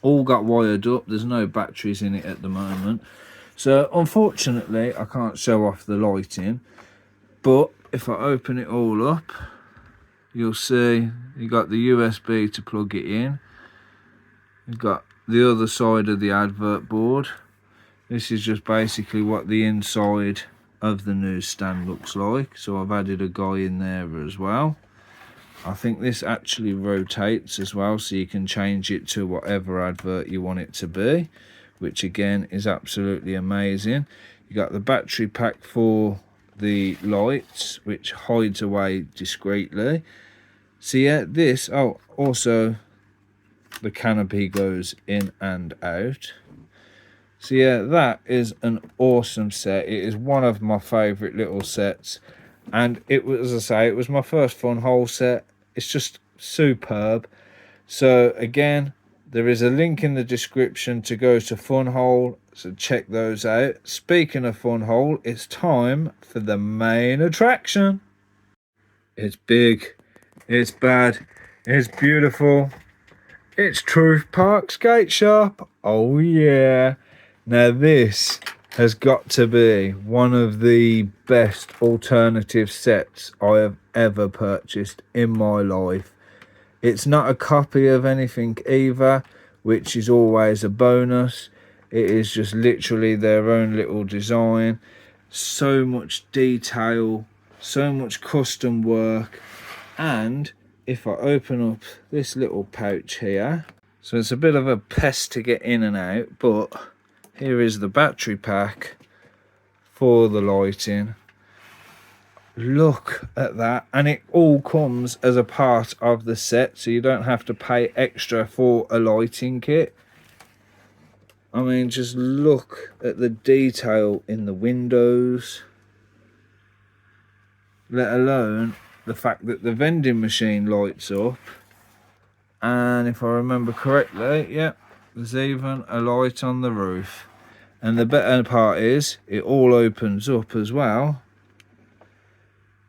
All got wired up. There's no batteries in it at the moment, so unfortunately I can't show off the lighting. But if I open it all up, you'll see you got the USB to plug it in. You've got the other side of the advert board. This is just basically what the inside of the newsstand looks like. So I've added a guy in there as well. I think this actually rotates as well, so you can change it to whatever advert you want it to be, which again is absolutely amazing. You got the battery pack for the lights, which hides away discreetly. So yeah, this, oh, also the canopy goes in and out. So yeah, that is an awesome set. It is one of my favourite little sets, and it was, as I say, it was my first fun hole set. It's just superb. So again, there is a link in the description to go to Funhole, so check those out. Speaking of Funhole, it's time for the main attraction. It's big, it's bad, it's beautiful. It's Truth Park Skate Shop. Oh yeah. Now this has got to be one of the best alternative sets I have ever purchased in my life. It's not a copy of anything either, which is always a bonus. It is just literally their own little design. So much detail, so much custom work. And if I open up this little pouch here, so it's a bit of a pest to get in and out, but here is the battery pack for the lighting. Look at that, and it all comes as a part of the set, so you don't have to pay extra for a lighting kit. I mean, just look at the detail in the windows, let alone the fact that the vending machine lights up. And if I remember correctly, yeah, there's even a light on the roof. And the better part is it all opens up as well,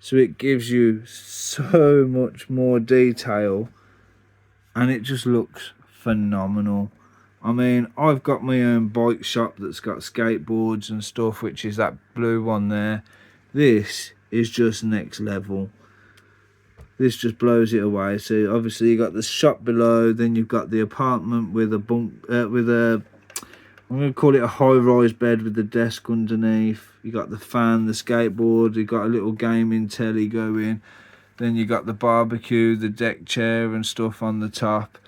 so it gives you so much more detail, and it just looks phenomenal. I mean, I've got my own bike shop that's got skateboards and stuff, which is that blue one there. This is just next level. This just blows it away. So obviously you got the shop below, then you've got the apartment with a I'm going to call it a high-rise bed with the desk underneath. You got the fan, the skateboard, you got a little gaming telly going. Then you got the barbecue, the deck chair and stuff on the top.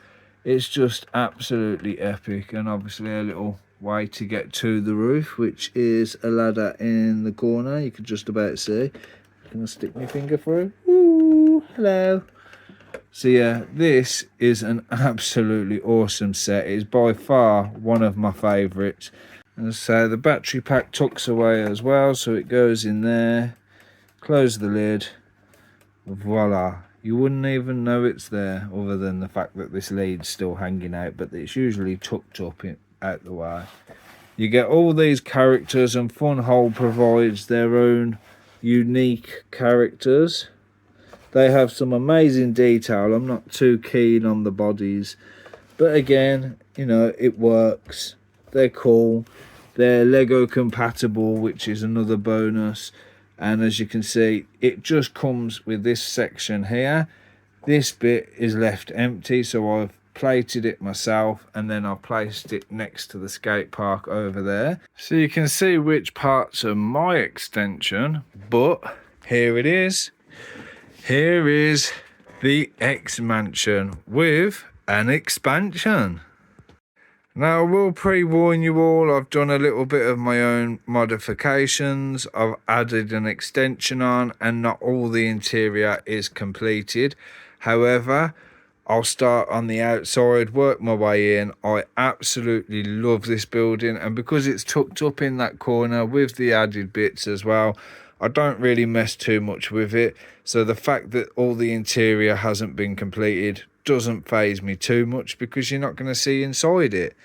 It's just absolutely epic. And obviously a little way to get to the roof, which is a ladder in the corner. You can just about see. Can I stick my finger through? Ooh, hello. So yeah, this is an absolutely awesome set. It is by far one of my favourites. And so the battery pack tucks away as well, so it goes in there. Close the lid. Voila. You wouldn't even know it's there, other than the fact that this lead's still hanging out, but it's usually tucked up out the way. You get all these characters, and Funhole provides their own unique characters. They have some amazing detail. I'm not too keen on the bodies, but again, you know, it works. They're cool. They're Lego compatible, which is another bonus. And as you can see, it just comes with this section here. This bit is left empty, so I've plated it myself, and then I've placed it next to the skate park over there, so you can see which parts are my extension. But here it is. Here is the X Mansion with an expansion. Now, I will pre-warn you all, I've done a little bit of my own modifications. I've added an extension on, and not all the interior is completed. However, I'll start on the outside, work my way in. I absolutely love this building, and because it's tucked up in that corner with the added bits as well, I don't really mess too much with it. So the fact that all the interior hasn't been completed doesn't faze me too much, because you're not going to see inside it.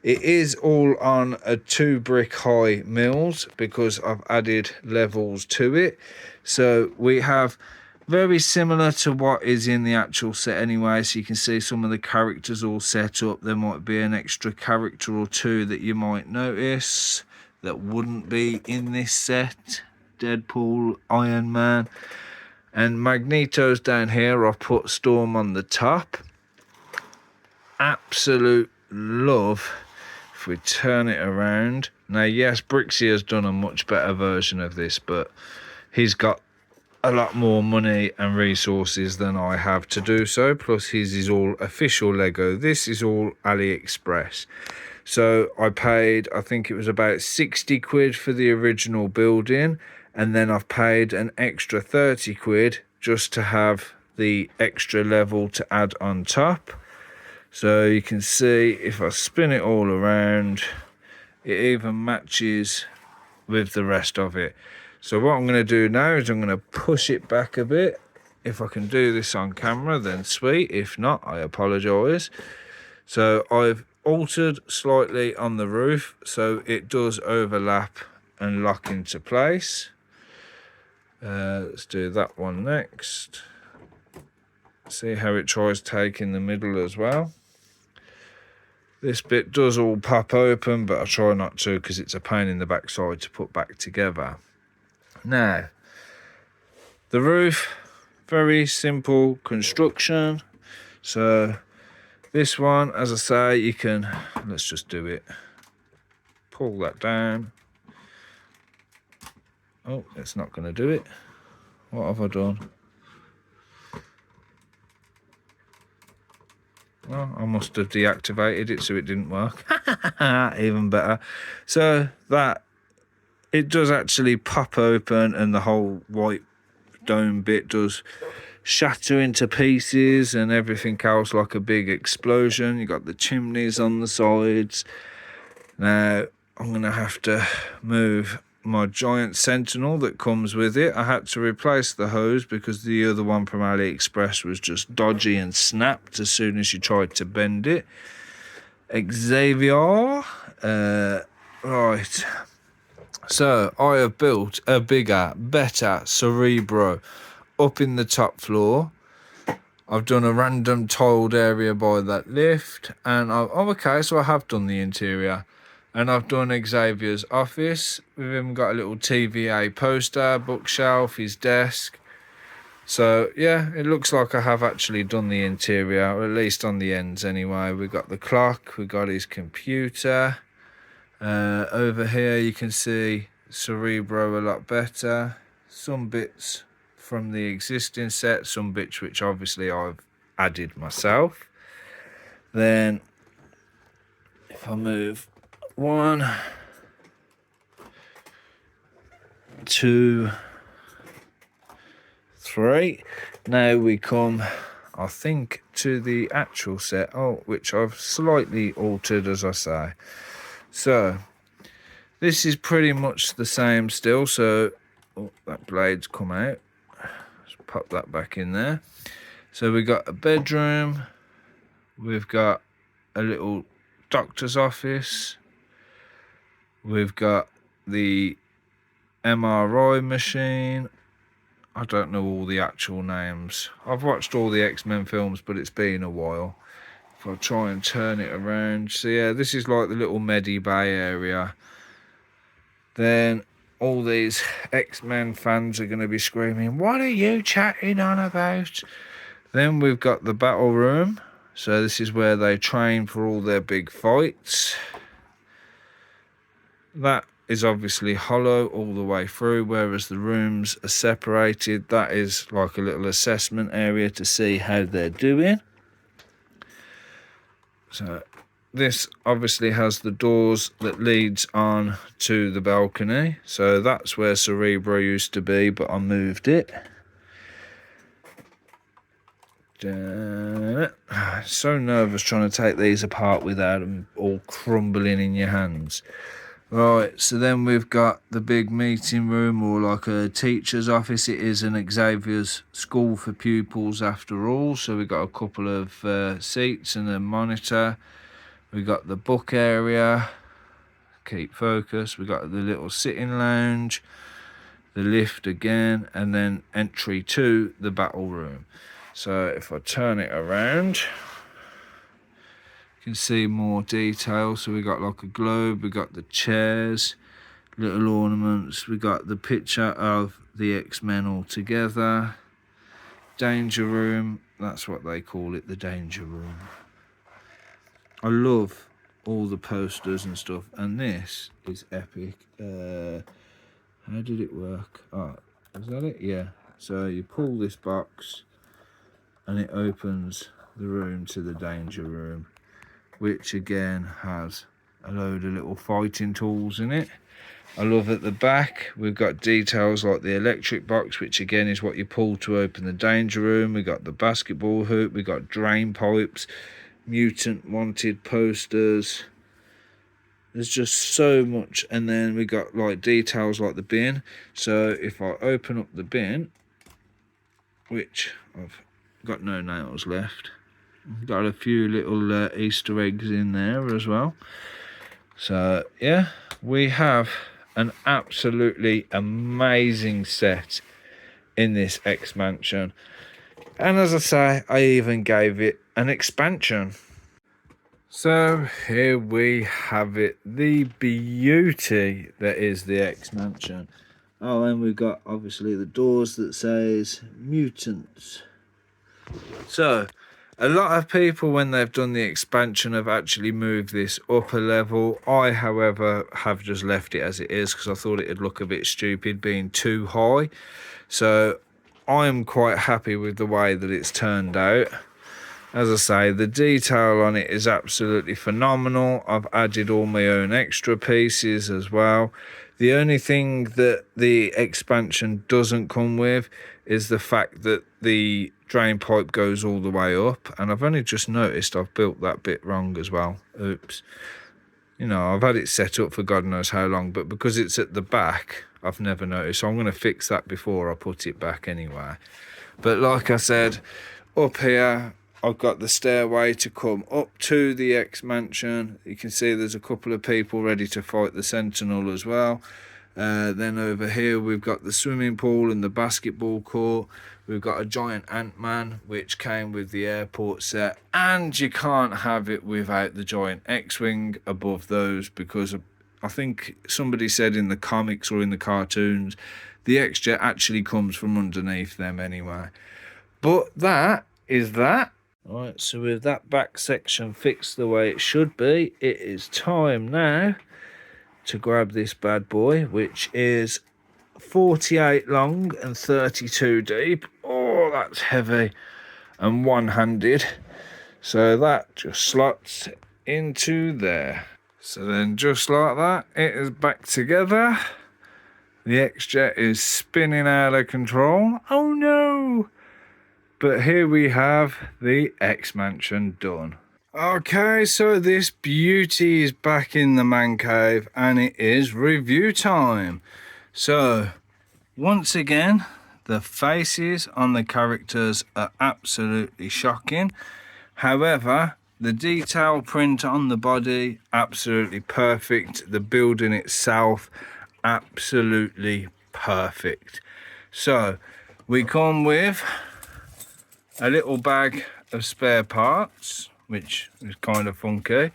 It is all on a 2 brick high mills, because I've added levels to it. So we have very similar to what is in the actual set anyway. So you can see some of the characters all set up. There might be an extra character or two that you might notice that wouldn't be in this set. Deadpool, Iron Man, and Magneto's down here. I've put Storm on the top. Absolute love. If we turn it around now, yes, Brixie has done a much better version of this, but he's got a lot more money and resources than I have to do so. Plus his is all official Lego. This is all AliExpress. So I paid, I think it was about 60 quid for the original building, and then I've paid an extra 30 quid just to have the extra level to add on top. So you can see if I spin it all around, it even matches with the rest of it. So what I'm going to do now is I'm going to push it back a bit. If I can do this on camera, then sweet. If not, I apologise. So I've altered slightly on the roof so it does overlap and lock into place. Let's do that one next. See how it tries taking the middle as well. This bit does all pop open, but I try not to because it's a pain in the backside to put back together. Now, the roof, very simple construction. So this one, as I say, you can, let's just do it. Pull that down. Oh, it's not going to do it. What have I done? Well, I must have deactivated it so it didn't work. Even better. So that, it does actually pop open and the whole white dome bit does shatter into pieces and everything else like a big explosion. You got the chimneys on the sides. Now I'm going to have to move my giant sentinel that comes with it. I had to replace the hose because the other one from AliExpress was just dodgy and snapped as soon as you tried to bend it. Xavier, right. So I have built a bigger, better Cerebro up in the top floor. I've done a random tiled area by that lift, and okay, so I have done the interior. And I've done Xavier's office. We've even got a little TVA poster, bookshelf, his desk. So yeah, it looks like I have actually done the interior, or at least on the ends anyway. We've got the clock, we've got his computer. Over here you can see Cerebro a lot better. Some bits from the existing set, some bits which obviously I've added myself. Then if I move 1, 2, 3. Now we come, I think, to the actual set, which I've slightly altered, as I say. So this is pretty much the same still. So that blade's come out. Let's pop that back in there. So we've got a bedroom. We've got a little doctor's office. We've got the MRI machine. I don't know all the actual names. I've watched all the X-Men films, but it's been a while. If I try and turn it around. So yeah, this is like the little Medi Bay area. Then all these X-Men fans are going to be screaming, "What are you chatting on about?" Then we've got the battle room. So this is where they train for all their big fights. That is obviously hollow all the way through, whereas the rooms are separated. That is like a little assessment area to see how they're doing. So this obviously has the doors that leads on to the balcony. So that's where Cerebro used to be, but I moved it. So nervous trying to take these apart without them all crumbling in your hands. Right, so then we've got the big meeting room, or like a teacher's office. It is an Xavier's school for pupils after all. So we've got a couple of seats and a monitor. We've got the book area, keep focus. We've got the little sitting lounge, the lift again, and then entry to the battle room. So if I turn it around, you can see more detail. So we got like a globe, we got the chairs, little ornaments, we got the picture of the X-Men all together. Danger room, that's what they call it, the danger room. I love all the posters and stuff, and this is epic. How did it work? Oh, is that it? Yeah. So you pull this box and it opens the room to the danger room, which again has a load of little fighting tools in it. I love at the back we've got details like the electric box, which again is what you pull to open the danger room. We got the basketball hoop, we got drain pipes, mutant wanted posters. There's just so much. And then we got like details like the bin. So if I open up the bin, which I've got no nails left, got a few little Easter eggs in there as well. So yeah, we have an absolutely amazing set in this X Mansion. And as I say, I even gave it an expansion. So here we have it, the beauty that is the X Mansion. Oh, and we've got obviously the doors that says mutants. So a lot of people, when they've done the expansion, have actually moved this up a level. I, however, have just left it as it is because I thought it'd look a bit stupid being too high. So I'm quite happy with the way that it's turned out. As I say, the detail on it is absolutely phenomenal. I've added all my own extra pieces as well. The only thing that the expansion doesn't come with is the fact that the drain pipe goes all the way up, and I've only just noticed I've built that bit wrong as well. Oops. You know, I've had it set up for God knows how long, but because it's at the back, I've never noticed. So I'm going to fix that before I put it back anyway. But like I said, up here, I've got the stairway to come up to the X Mansion. You can see there's a couple of people ready to fight the Sentinel as well. Then over here we've got the swimming pool and the basketball court. We've got a giant Ant-Man, which came with the airport set. And you can't have it without the giant X-Wing above those, because I think somebody said in the comics or in the cartoons, the X-Jet actually comes from underneath them anyway. But that is that. Right, so with that back section fixed the way it should be, it is time now to grab this bad boy, which is 48 long and 32 deep. Oh, that's heavy and one-handed. So that just slots into there. So then just like that, it is back together. The X-Jet is spinning out of control. Oh no! But here we have the X Mansion done. Okay, so this beauty is back in the man cave and it is review time. So once again, the faces on the characters are absolutely shocking. However, the detail print on the body, absolutely perfect. The building itself, absolutely perfect. So we come with a little bag of spare parts, which is kind of funky.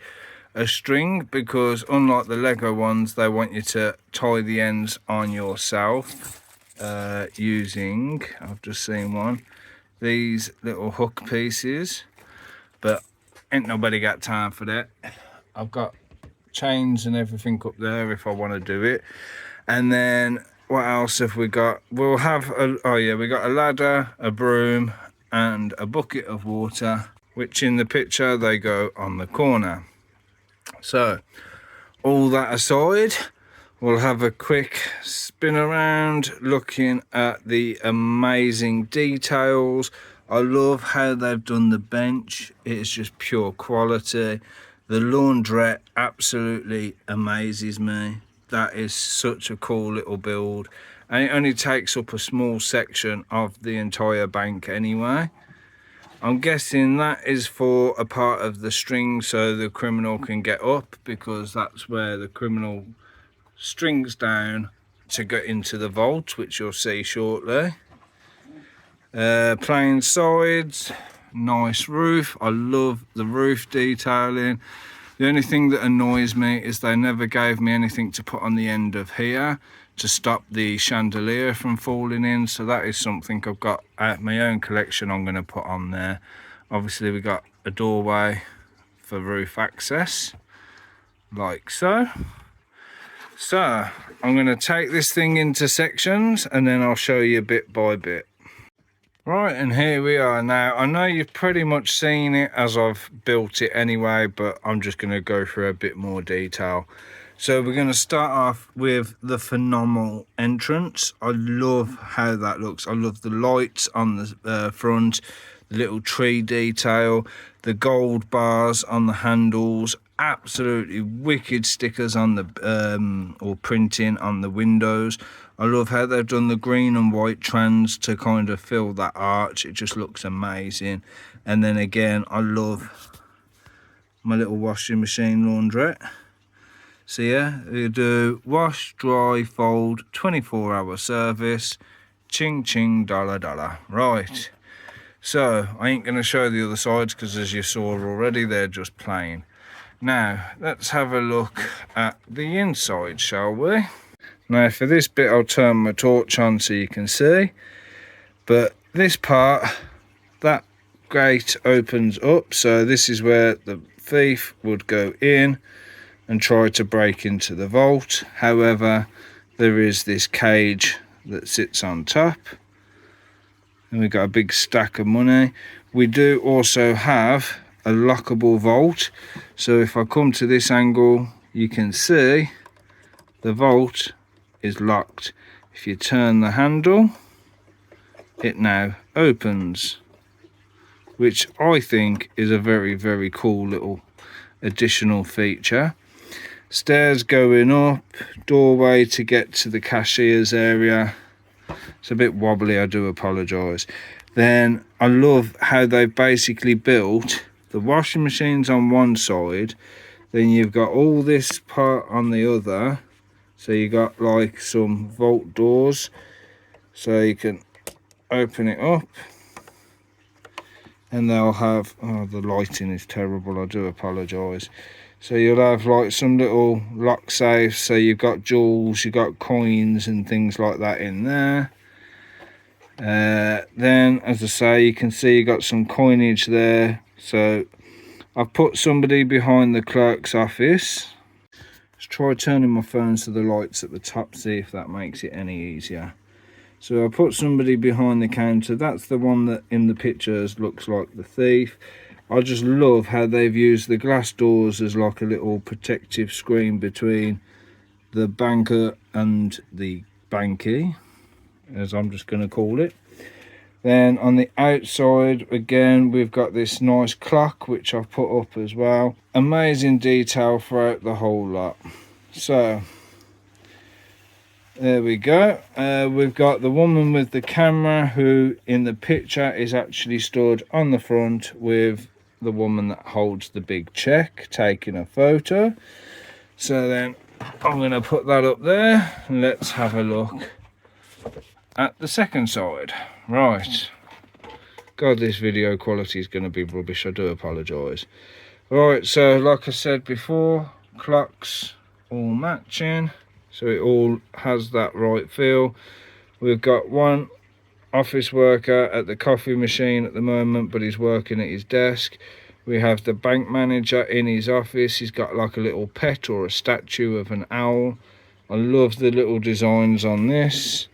A string, because unlike the Lego ones, they want you to tie the ends on yourself using, I've just seen one, these little hook pieces, but ain't nobody got time for that. I've got chains and everything up there if I want to do it. And then what else have we got? We'll have we got a ladder, a broom, and a bucket of water, which in the picture they go on the corner. So all that aside, we'll have a quick spin around looking at the amazing details. I love how they've done the bench. It's just pure quality. The laundrette absolutely amazes me. That is such a cool little build. And it only takes up a small section of the entire bank anyway. I'm guessing that is for a part of the string so the criminal can get up, because that's where the criminal strings down to get into the vault, which you'll see shortly. Plain sides, nice roof. I love the roof detailing. The only thing that annoys me is they never gave me anything to put on the end of here to stop the chandelier from falling in, so that is something I've got at my own collection I'm going to put on there. Obviously we got a doorway for roof access, like so. So I'm going to take this thing into sections and then I'll show you bit by bit. Right, and here we are now. I know you've pretty much seen it as I've built it anyway, but I'm just going to go through a bit more detail. So we're going to start off with the phenomenal entrance. I love how that looks. I love the lights on the front, the little tree detail, the gold bars on the handles, absolutely wicked stickers on the or printing on the windows. I love how they've done the green and white trans to kind of fill that arch. It just looks amazing. And then again, I love my little washing machine laundrette. So yeah, you do wash, dry, fold, 24-hour service, ching ching, dollar dollar. Right, so I ain't going to show the other sides because as you saw already, they're just plain. Now, let's have a look at the inside, shall we? Now for this bit I'll turn my torch on so you can see, but this part, that grate opens up, so this is where the thief would go in and try to break into the vault. However, there is this cage that sits on top, and we've got a big stack of money. We do also have a lockable vault, so if I come to this angle you can see the vault is locked. If you turn the handle, it now opens, which I think is a very, very cool little additional feature. Stairs going up, doorway to get to the cashier's area. It's a bit wobbly, I do apologise. Then I love how they've basically built the washing machines on one side, then you've got all this part on the other. So you got like some vault doors, so you can open it up, and they'll have, oh, the lighting is terrible, I do apologise. So you'll have like some little lock safes, so you've got jewels, you've got coins and things like that in there. Then, as I say, you can see you got some coinage there. So I've put somebody behind the clerk's office. Let's try turning my phone to the lights at the top, see if that makes it any easier. So I put somebody behind the counter. That's the one that in the pictures looks like the thief. I just love how they've used the glass doors as like a little protective screen between the banker and the bankie, as I'm just going to call it. Then on the outside, again, we've got this nice clock, which I've put up as well. Amazing detail throughout the whole lot. So, there we go. We've got the woman with the camera, who in the picture is actually stood on the front with the woman that holds the big check, taking a photo. So then, I'm going to put that up there. Let's have a look at the second side. Right, god, this video quality is going to be rubbish, I do apologise. Right, so like I said before, clocks all matching, so it all has that right feel. We've got one office worker at the coffee machine at the moment, but he's working at his desk. We have the bank manager in his office. He's got like a little pet or a statue of an owl. I love the little designs on this.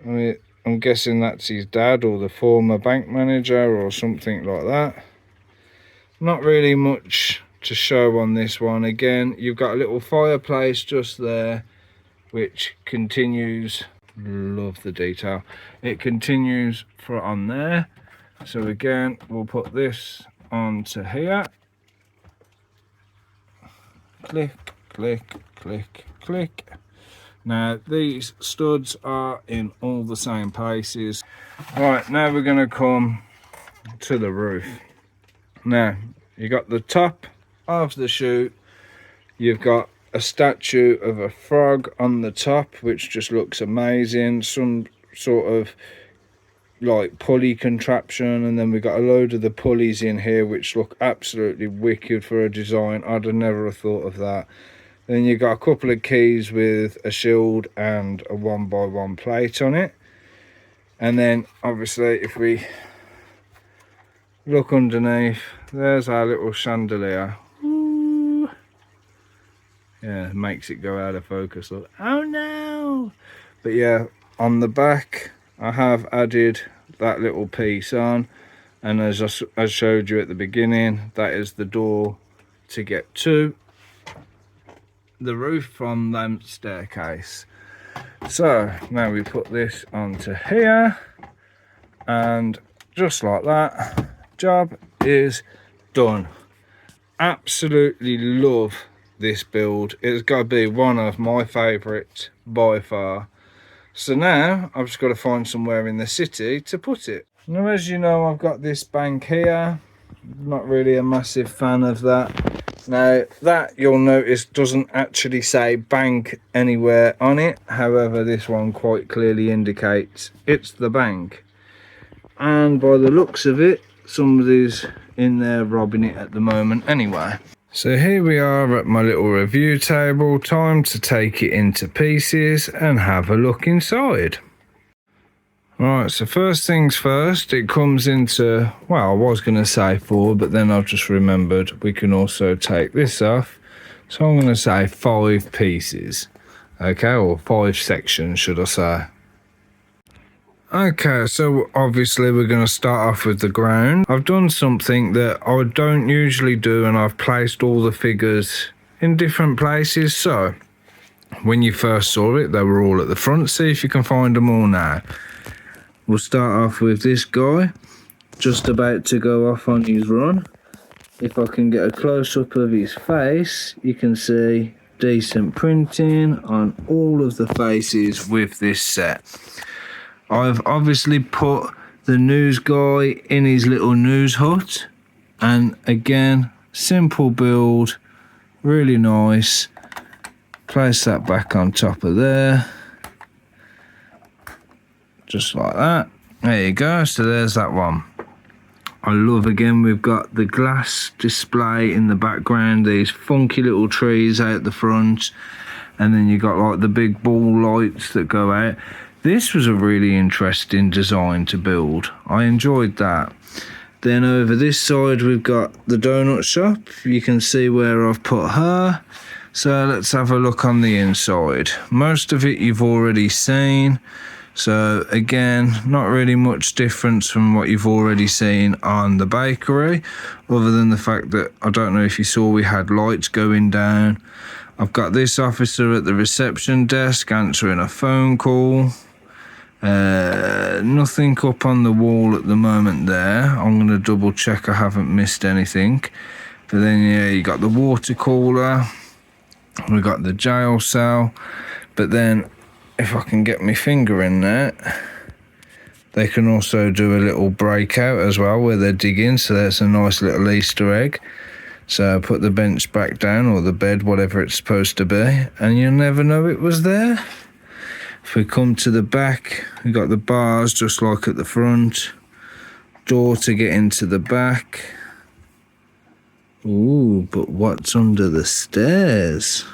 I mean, I'm guessing that's his dad or the former bank manager or something like that. Not really much to show on this one. Again, you've got a little fireplace just there, which continues. Love the detail. It continues for on there. So again, we'll put this onto here. Click, click, click, click. Now these studs are in all the same places. Right, now we're going to come to the roof. Now you got the top of the chute, you've got a statue of a frog on the top, which just looks amazing. Some sort of like pulley contraption, and then we've got a load of the pulleys in here which look absolutely wicked for a design. I'd have never have thought of that. Then you've got a couple of keys with a shield and a 1x1 plate on it. And then obviously if we look underneath, there's our little chandelier. Ooh. Yeah, makes it go out of focus. Look. Oh no! But yeah, on the back I have added that little piece on, and as I showed you at the beginning, that is the door to get to the roof from the staircase. So now we put this onto here, and just like that, job is done. Absolutely love this build. It's got to be one of my favourites by far. So now I've just got to find somewhere in the city to put it. Now, as you know, I've got this bank here. Not really a massive fan of that. Now that, you'll notice, doesn't actually say bank anywhere on it. However, this one quite clearly indicates it's the bank. And by the looks of it, somebody's in there robbing it at the moment anyway. So here we are at my little review table. Time to take it into pieces and have a look inside. Right, so first things first, it comes into, well, I was going to say 4, but then I've just remembered we can also take this off. So I'm going to say 5 pieces. Okay, or 5 sections, should I say. Okay, so obviously we're going to start off with the ground. I've done something that I don't usually do, and I've placed all the figures in different places. So when you first saw it, they were all at the front. See if you can find them all now. We'll start off with this guy, just about to go off on his run. If I can get a close-up of his face, you can see decent printing on all of the faces with this set. I've obviously put the news guy in his little news hut, and again, simple build, really nice. Place that back on top of there, just like that. There you go, so there's that one. I love, again, we've got the glass display in the background, these funky little trees out the front, and then you got like the big ball lights that go out. This was a really interesting design to build. I enjoyed that. Then over this side we've got the donut shop. You can see where I've put her. So let's have a look on the inside. Most of it you've already seen. So again, not really much difference from what you've already seen on the bakery, other than the fact that, I don't know if you saw, we had lights going down. I've got this officer at the reception desk answering a phone call. Nothing up on the wall at the moment there. I'm going to double check I haven't missed anything. But then, yeah, you got the water cooler. We got the jail cell. But then, if I can get my finger in there, they can also do a little breakout as well where they're digging. So that's a nice little Easter egg. So put the bench back down, or the bed, whatever it's supposed to be, and you'll never know it was there. If we come to the back, we've got the bars just like at the front. Door to get into the back. Ooh, but what's under the stairs?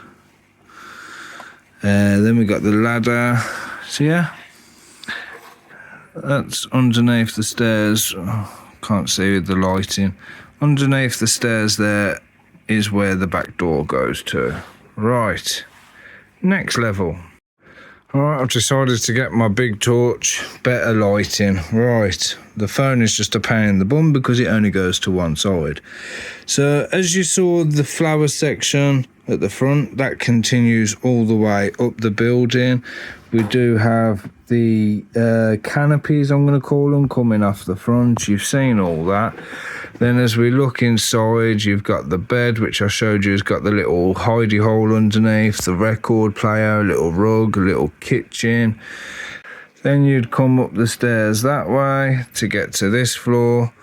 Then we got the ladder. So yeah, that's underneath the stairs. Oh, can't see with the lighting. Underneath the stairs there is where the back door goes to. Right, next level. Alright, I've decided to get my big torch, better lighting. Right, the phone is just a pain in the bum because it only goes to one side. So as you saw, the flower section at the front, that continues all the way up the building. We do have the canopies, I'm going to call them, coming off the front. You've seen all that. Then as we look inside, you've got the bed, which I showed you has got the little hidey hole underneath, the record player, a little rug, a little kitchen. Then you'd come up the stairs that way to get to this floor.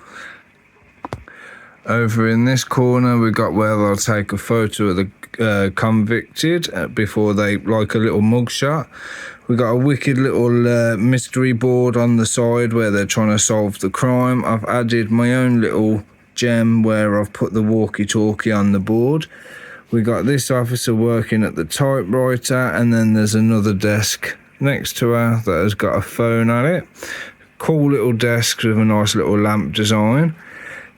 Over in this corner, we've got where they'll take a photo of the convicted before they, like a little mugshot. We've got a wicked little mystery board on the side where they're trying to solve the crime. I've added my own little gem where I've put the walkie-talkie on the board. We got this officer working at the typewriter, and then there's another desk next to her that has got a phone on it. Cool little desk with a nice little lamp design.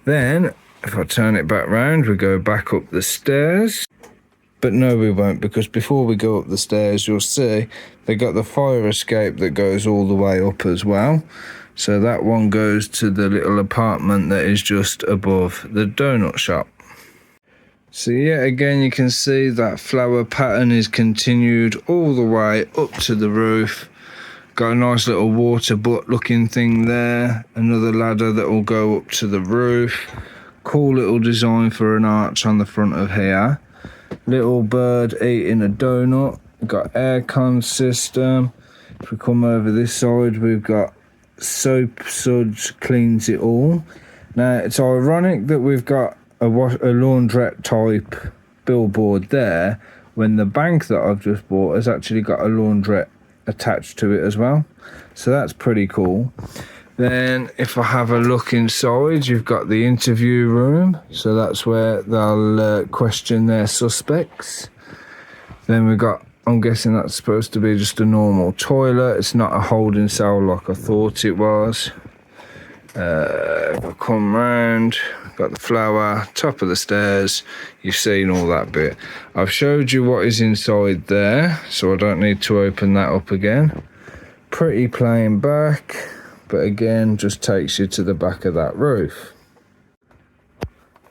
Then, if I turn it back round, we go back up the stairs. But no, we won't, because before we go up the stairs, you'll see they got the fire escape that goes all the way up as well. So that one goes to the little apartment that is just above the donut shop. So yeah, again you can see that flower pattern is continued all the way up to the roof. Got a nice little water butt looking thing there. Another ladder that will go up to the roof. Cool little design for an arch on the front of here. Little bird eating a donut. Got aircon system. If we come over this side, we've got soap suds cleans it all. Now it's ironic that we've got a laundrette type billboard there when the bank that I've just bought has actually got a laundrette attached to it as well. So that's pretty cool. Then if I have a look inside, you've got the interview room. So that's where they'll question their suspects. Then we've got, I'm guessing that's supposed to be just a normal toilet. It's not a holding cell like I thought it was. If I come round, got the flower, top of the stairs, you've seen all that bit. I've showed you what is inside there, so I don't need to open that up again. Pretty plain back, but again, just takes you to the back of that roof.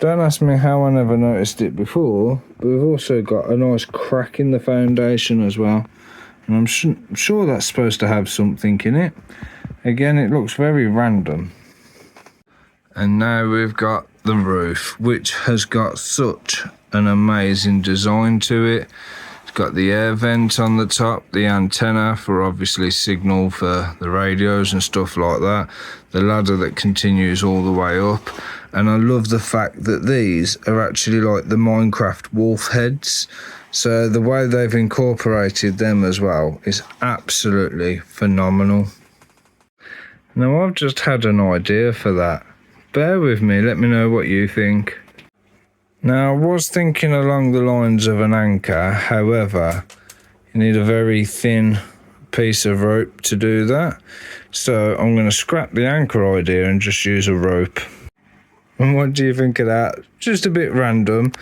Don't ask me how I never noticed it before, but we've also got a nice crack in the foundation as well. And I'm sure that's supposed to have something in it. Again, it looks very random. And now we've got the roof, which has got such an amazing design to it. It's got the air vent on the top, the antenna for obviously signal for the radios and stuff like that, the ladder that continues all the way up. And I love the fact that these are actually like the Minecraft wolf heads. So the way they've incorporated them as well is absolutely phenomenal. Now I've just had an idea for that. Bear with me, let me know what you think. Now, I was thinking along the lines of an anchor, however, you need a very thin piece of rope to do that. So I'm going to scrap the anchor idea and just use a rope. And what do you think of that? Just a bit random,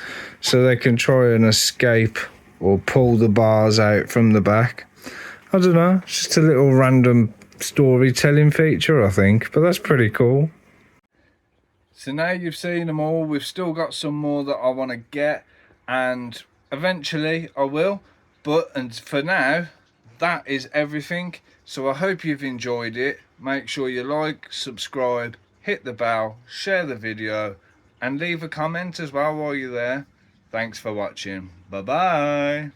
so they can try and escape or pull the bars out from the back. I don't know, just a little random storytelling feature, I think, but that's pretty cool. So now you've seen them all, we've still got some more that I want to get, and eventually I will, and for now that is everything. So I hope you've enjoyed it. Make sure you like, subscribe, hit the bell, share the video, and leave a comment as well while you're there. Thanks for watching. Bye bye.